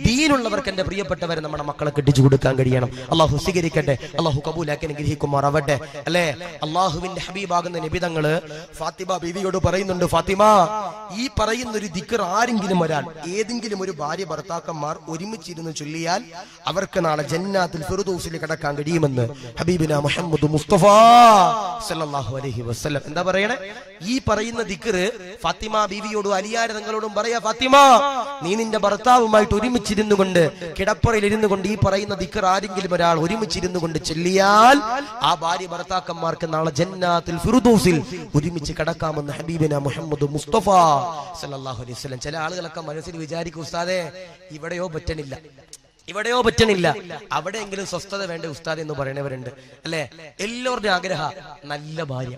ദീനുള്ളവർക്ക് എന്റെ പ്രിയപ്പെട്ടവരെ നമ്മുടെ മക്കളെ കെട്ടിച്ചു കൊടുക്കാൻ കഴിയണം. അള്ളാഹു സ്വീകരിക്കട്ടെ, അള്ളാഹു കബൂലാക്കി അനുഗ്രഹിക്കുമാറാവട്ടെ. അല്ലെ, അള്ളാഹുവിന്റെ ഹബീബാകുന്ന നബി തങ്ങള് ഫാത്തിമ ബീവിയോട് പറയുന്നുണ്ട്, ഫാത്തിമ, ഈ പറയുന്ന ഒരു ദിക്ർ ആരെങ്കിലും ഒരാൾ, ഏതെങ്കിലും ഒരു ഭാര്യ ഭർത്താക്കന്മാർ ഒരുമിച്ചിരുന്ന് ചൊല്ലിയാൽ അവർക്ക് നാളെ ജന്നാത്തുൽ ഫിർദൗസിൽ കടക്കാൻ കഴിയുമെന്ന് ഹബീബിന മുഹമ്മദ് മുസ്തഫ സല്ലല്ലാഹു അലൈഹി വസല്ലം. എന്താ പറയണേ? ഈ പറയുന്ന ദിക്ർ ഫാത്തിമ ബീവിയോടും അലിയാർ തങ്ങളോടും പറയാ, ഫാത്തിമ, നീ നിന്റെ ഭർത്താവുമായിട്ട് ഒരുമിച്ചിരുന്നു കൊണ്ട് കിടപ്പറയിൽ ഇരുന്നു കൊണ്ട് ഈ പറയുന്ന ദിക്ർ ആരെങ്കിലും ഒരാൾ ഒരുമിച്ചിരുന്നു കൊണ്ട് ചൊല്ലിയാൽ ആ ഭാര്യ ഭർത്താക്കന്മാർക്ക് നാളെ ജന്നാത്തുൽ ഫിർദൗസിൽ ഒരുമിച്ച് കടക്കാമെന്ന് ഹബീബിന മുഹമ്മദ് മുസ്തഫ സല്ലല്ലാഹു അലൈഹി വസല്ലം. ചില ആളുകളൊക്കെ മനസ്സിൽ വിചാരിക്കും, ഉസ്താദേ ഇവിടെയോ പറ്റണില്ല, അവിടെയെങ്കിലും സ്വസ്ഥത വേണ്ട ഉസ്താദ് എന്ന് പറയുന്നവരുണ്ട്. അല്ലെ, എല്ലാവരുടെയും ആഗ്രഹം നല്ല ഭാര്യ,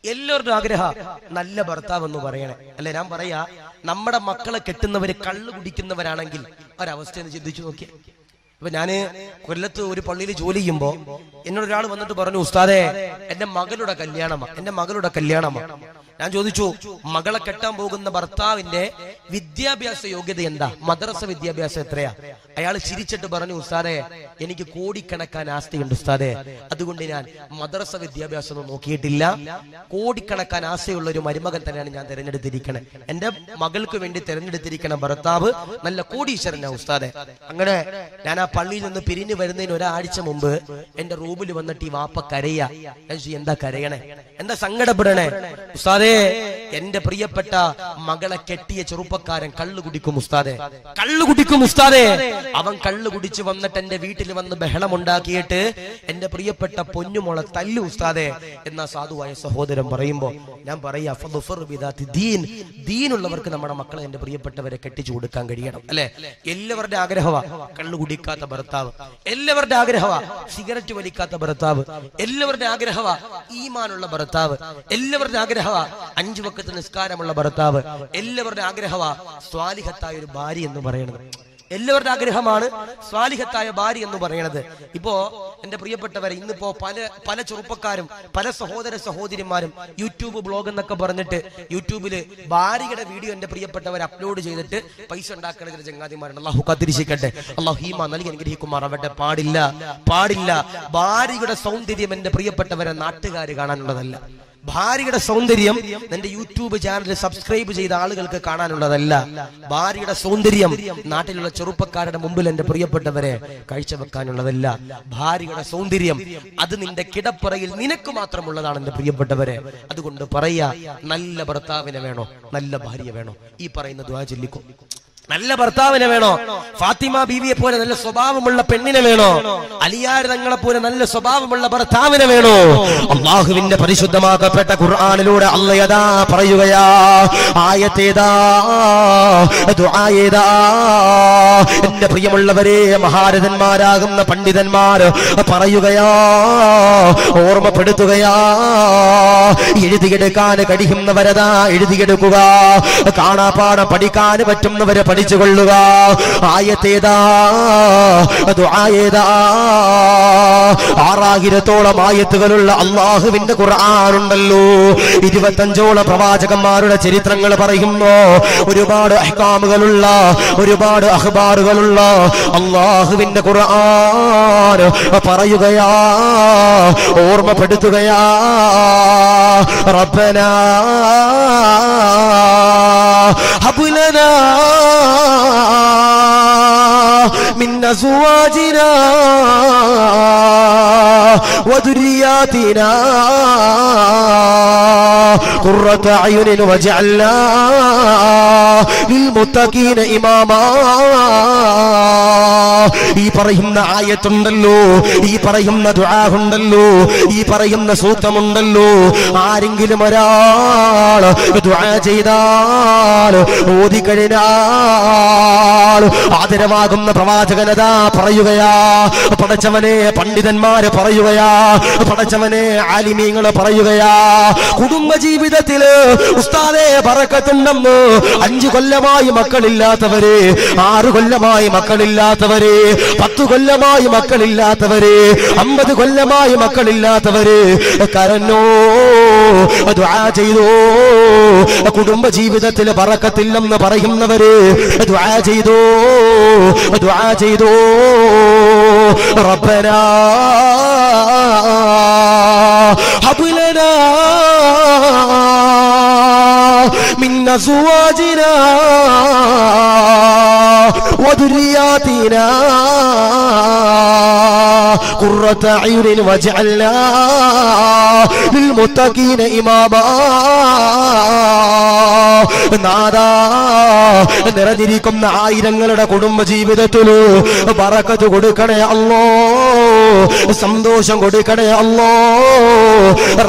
എല്ലാവരുടെയും ആഗ്രഹം നല്ല ഭർത്താവ് എന്ന് പറയണേ. അല്ലെ, ഞാൻ പറയാ, നമ്മുടെ മക്കളെ കെട്ടുന്നവര് കള്ളു കുടിക്കുന്നവരാണെങ്കിൽ ഒരവസ്ഥയെന്ന് ചിന്തിച്ചു നോക്കിയേ. ഇപ്പൊ ഞാന് കൊല്ലത്ത് ഒരു പള്ളിയിൽ ജോലി ചെയ്യുമ്പോ എന്നോട് ഒരാൾ വന്നിട്ട് പറഞ്ഞു, ഉസ്താദേ എന്റെ മകളുടെ കല്യാണമാ. ഞാൻ ചോദിച്ചു, മകളെ കെട്ടാൻ പോകുന്ന ഭർത്താവിന്റെ വിദ്യാഭ്യാസ യോഗ്യത എന്താ, മദ്രസ വിദ്യാഭ്യാസം എത്രയാ? അയാൾ ചിരിച്ചിട്ട് പറഞ്ഞു, ഉസ്താദേ എനിക്ക് കോടിക്കണക്കാൻ ആസ്തിയുണ്ട് ഉസ്താദേ, അതുകൊണ്ട് ഞാൻ മദ്രസ വിദ്യാഭ്യാസം ഒന്നും നോക്കിയിട്ടില്ല, കോടിക്കണക്കാൻ ആശയുള്ള ഒരു മരുമകൻ തന്നെയാണ് ഞാൻ തിരഞ്ഞെടുത്തിരിക്കണേ. എന്റെ മകൾക്ക് വേണ്ടി തിരഞ്ഞെടുത്തിരിക്കണ ഭർത്താവ് നല്ല കോടീശ്വരനാ ഉസ്താദേ. അങ്ങനെ ഞാൻ ആ പള്ളിയിൽ നിന്ന് പിരിഞ്ഞു വരുന്നതിന് ഒരാഴ്ച മുമ്പ് എന്റെ റൂമിൽ വന്നിട്ട് ഈ വാപ്പ കരയാ. എന്താ കരയണേ, എന്താ സങ്കടപ്പെടണേ? ഉസ്താദേ, എന്റെ പ്രിയപ്പെട്ട മകളെ കെട്ടിയ ചെറുപ്പക്കാരൻ കള്ളു കുടിക്കും ഉസ്താദേ. അവൻ കള്ളു കുടിച്ച് വന്നിട്ട് എന്റെ വീട്ടിൽ വന്ന് ബഹളമുണ്ടാക്കിയിട്ട് എന്റെ പ്രിയപ്പെട്ട പൊന്നുമോളെ തല്ലു ഉസ്താദേ എന്നാ സാധുവായ സഹോദരൻ പറയുമ്പോ ഞാൻ പറയാ, ദീനുള്ളവർക്ക് നമ്മുടെ മക്കളെ എന്റെ പ്രിയപ്പെട്ടവരെ കെട്ടിച്ചു കൊടുക്കാൻ കഴിയണം. അല്ലെ, എല്ലാവരുടെ ആഗ്രഹമാ കള്ളു കുടിക്കാത്ത ഭർത്താവ്, എല്ലാവരുടെ ആഗ്രഹമാ സിഗരറ്റ് വലിക്കാത്ത ഭർത്താവ്, എല്ലാവരുടെ ആഗ്രഹമാ ഈമാനുള്ള ഭർത്താവ്, എല്ലാവരുടെ ആഗ്രഹമാ 5 വക്ത് നിസ്കാരമുള്ള ഭർത്താവ്, എല്ലാവരുടെ ആഗ്രഹമാ സ്വാലിഹത്തായ ഒരു ഭാര്യ എന്ന് പറയുന്നത്. എല്ലാവരുടെ ആഗ്രഹമാണ് സ്വാലിഹത്തായ ഭാര്യ എന്ന് പറയുന്നത്. ഇപ്പോ എന്റെ പ്രിയപ്പെട്ടവരെ, ഇന്നിപ്പോ പല ചെറുപ്പക്കാരും പല സഹോദര സഹോദരിമാരും യൂട്യൂബ് ബ്ലോഗ് എന്നൊക്കെ പറഞ്ഞിട്ട് യൂട്യൂബില് ഭാര്യയുടെ വീഡിയോ എന്റെ പ്രിയപ്പെട്ടവർ അപ്ലോഡ് ചെയ്തിട്ട് പൈസ ഉണ്ടാക്കുന്ന ചില ചങ്ങാതിമാരുണ്ട്. അള്ളാഹു കാത്തിരിക്കട്ടെ, അള്ളാഹു ഹീമ നൽകി അനുഗ്രഹിക്കുമാറാവട്ടെ. പാടില്ല. ഭാര്യയുടെ സൗന്ദര്യം എന്റെ പ്രിയപ്പെട്ടവരെ നാട്ടുകാര് കാണാനുള്ളതല്ല. ഭാര്യയുടെ സൗന്ദര്യം നിന്റെ യൂട്യൂബ് ചാനൽ സബ്സ്ക്രൈബ് ചെയ്ത ആളുകൾക്ക് കാണാനുള്ളതല്ല. ഭാര്യയുടെ സൗന്ദര്യം നാട്ടിലുള്ള ചെറുപ്പക്കാരുടെ മുമ്പിൽ എന്റെ പ്രിയപ്പെട്ടവരെ കാഴ്ചവെക്കാനുള്ളതല്ല. ഭാര്യയുടെ സൗന്ദര്യം അത് നിന്റെ കിടപ്പറയിൽ നിനക്ക് മാത്രമുള്ളതാണ് എന്റെ പ്രിയപ്പെട്ടവരെ. അതുകൊണ്ട് പറയാ, നല്ല ഭർത്താവിനെ വേണോ, നല്ല ഭാര്യ വേണോ? ഈ പറയുന്ന ദുആ ചൊല്ലിക്കോ. നല്ല ഭർത്താവിനെ വേണോ? ഫാത്തിമ ബീവിയെ പോലെ നല്ല സ്വഭാവമുള്ള പെണ്ണിനെ വേണോ? അലിയാർ തങ്ങളെ പോലെ നല്ല സ്വഭാവമുള്ള ഭർത്താവിനെ വേണോ? അല്ലാഹുവിന്റെ പരിശുദ്ധമാക്കപ്പെട്ട ഖുർആനിലൂടെ അല്ലാഹ് പറയുകയാ, ആയത്തേതാ, ദുആയേതാ? എന്റെ പ്രിയമുള്ളവരെ, മഹാരഥന്മാരാകുന്ന പണ്ഡിതന്മാർ പറയുകയാ, ഓർമ്മപ്പെടുത്തുകയാ, എഴുതിയെടുക്കാൻ കഴിയുന്നവരതാ എഴുതിയെടുക്കുക, കാണാപ്പാഠം പഠിക്കാൻ പറ്റുന്നവരെ പഠിച്ചുകൊള്ളുക. ആയത്തേതാ, ദുആയേതാ? 6000-ഓളം ആയത്തുകളുള്ള അല്ലാഹുവിന്റെ ഖുർആനുണ്ടല്ലോ. 25ഓളം പ്രവാചകന്മാരുടെ ചരിത്രങ്ങൾ പറയുന്നു. ഒരുപാട് അഹ്കാമുകളുള്ള, ഒരുപാട് അഖ്ബാറുകളുള്ള അല്ലാഹുവിന്റെ ഖുർആൻ പറയുകയാ, ഓർമ്മപ്പെടുത്തുകയാ, റബ്ബനാ ഹബ് ലനാ മിൻ അസ്വാജിനാ വദുരിയാതിനാ ഖുർറത അയുനിൻ വജഅൽനാ ലിൽമുത്തഖീന ഇമാമാ. ഈ പറയുന്ന ആയത്തുണ്ടല്ലോ, ഈ പറയുന്ന ദുആ ഉണ്ടല്ലോ, ഈ പറയുന്ന സൂക്തമുണ്ടല്ലോ, ആരെങ്കിലും ഒരാൾ ദുആ ചെയ്താൽ, ഓതിക്കഴിഞ്ഞാൽ ആദരവാകുന്ന പ്രവാചകനതാ പറയുകയാ, പടച്ചവനെ പണ്ഡിതന്മാര് പറയുകയാ, പടച്ചവനെ ആലിമീങ്ങള് പറയുകയാ, കുടുംബജീവിതത്തില് ഉസ്താദേ ബറക്കത്തുണ്ടെന്ന് 5 കൊല്ലമായി മക്കളില്ലാത്തവര്, 6 കൊല്ലമായി മക്കളില്ലാത്തവര്, 10 കൊല്ലമായി മക്കളില്ലാത്തവര്, 50 കൊല്ലമായി മക്കളില്ലാത്തവര് കരഞ്ഞോ, ദുആ ചെയ്തോ, കുടുംബജീവിതത്തിൽ ബറക്കത്തില്ലെന്ന് പറയുന്നവര് ദുആ ചെയ്തോ, ദുആ ചെയ്തോ. റബ്ബനാ ഹബ് ലനാ മിൻ അസ്വാജിനാ വദുരിയാതിനാ ഖുർറത അയുനിൻ വജഅൽനാ ലിൽമുത്തഖീന ഇമാമാ. നാദാ, നിറഞ്ഞിരിക്കുന്ന ആയിരങ്ങളുടെ കുടുംബജീവിതത്തില് ബറക്കത്ത് കൊടുക്കണേ അല്ലാ, സന്തോഷം കൊടുക്കണേ അല്ലാ,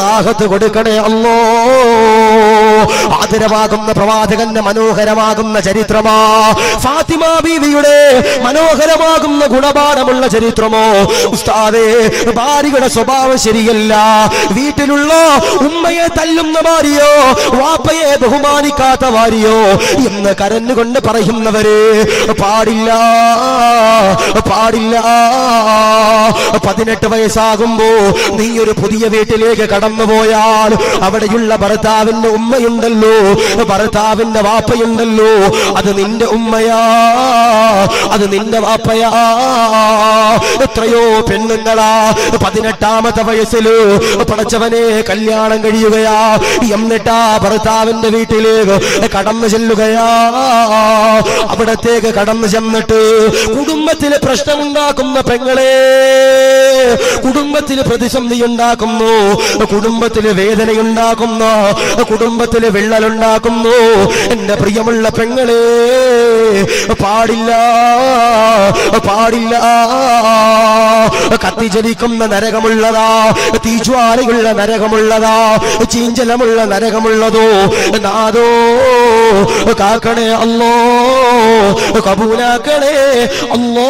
റാഹത്ത് കൊടുക്കണേ അല്ലാ. ആദരവാകുന്ന പ്രവാചകന്റെ മനോഹരമാകുന്ന ചരിത്രമാ, ഫാത്തിമ ബീവിയുടെ മനോഹരമാകുന്ന ഗുണപാഠമുള്ള ചരിത്രമോ. ഉസ്താദേ, ഭാര്യയുടെ സ്വഭാവം ശരിയല്ല, വീട്ടിലുള്ള ഉമ്മയെ തല്ലുന്ന ഭാര്യയോ, വാപ്പയെ ബഹുമാനിക്കാത്ത ഭാര്യയോ എന്ന് കരഞ്ഞുകൊണ്ട് പറയുന്നവര് പാടില്ല, പാടില്ല. 18 വയസ്സാകുമ്പോ നീ ഒരു പുതിയ വീട്ടിലേക്ക് കടന്നുപോയാൽ അവിടെയുള്ള ഭർത്താവിന്റെ ഉമ്മയുണ്ടല്ലോ, ഭർത്താവിന്റെ വാപ്പയുണ്ടല്ലോ, അത് നിന്റെ ഉമ്മയാ, അത് നിന്റെ വാപ്പയാ. എത്രയോ പെണ്ണുങ്ങളാ 18ാമത്തെ വയസ്സില് പടച്ചവനെ കല്യാണം കഴിയുകയാ, എന്നിട്ടാ ഭർത്താവിന്റെ വീട്ടിലേക്ക് കടന്നു ചെല്ലുകയാ. അവിടത്തേക്ക് കടന്നു ചെന്നിട്ട് കുടുംബത്തിലെ പ്രശ്നമുണ്ടാക്കുന്ന പെങ്ങളെ, കുടുംബത്തില് പ്രതിസന്ധി ഉണ്ടാക്കുന്നു, കുടുംബത്തില് വേദനയുണ്ടാക്കുന്നു, കുടുംബത്തില് വിള്ളലുണ്ടാക്കുന്നു. എന്റെ പ്രിയമുള്ള പെങ്ങളെ, പാടില്ല, പാടില്ല. കത്തിജ്വലിക്കുന്ന നരകമുള്ളതാ, തീജ്വാലയുള്ള നരകമുള്ളതാ, ചീഞ്ചലമുള്ള നരകമുള്ളതോ. നാദോ കാക്കണേ അല്ലോ, കബൂലാക്കണേ അല്ലോ.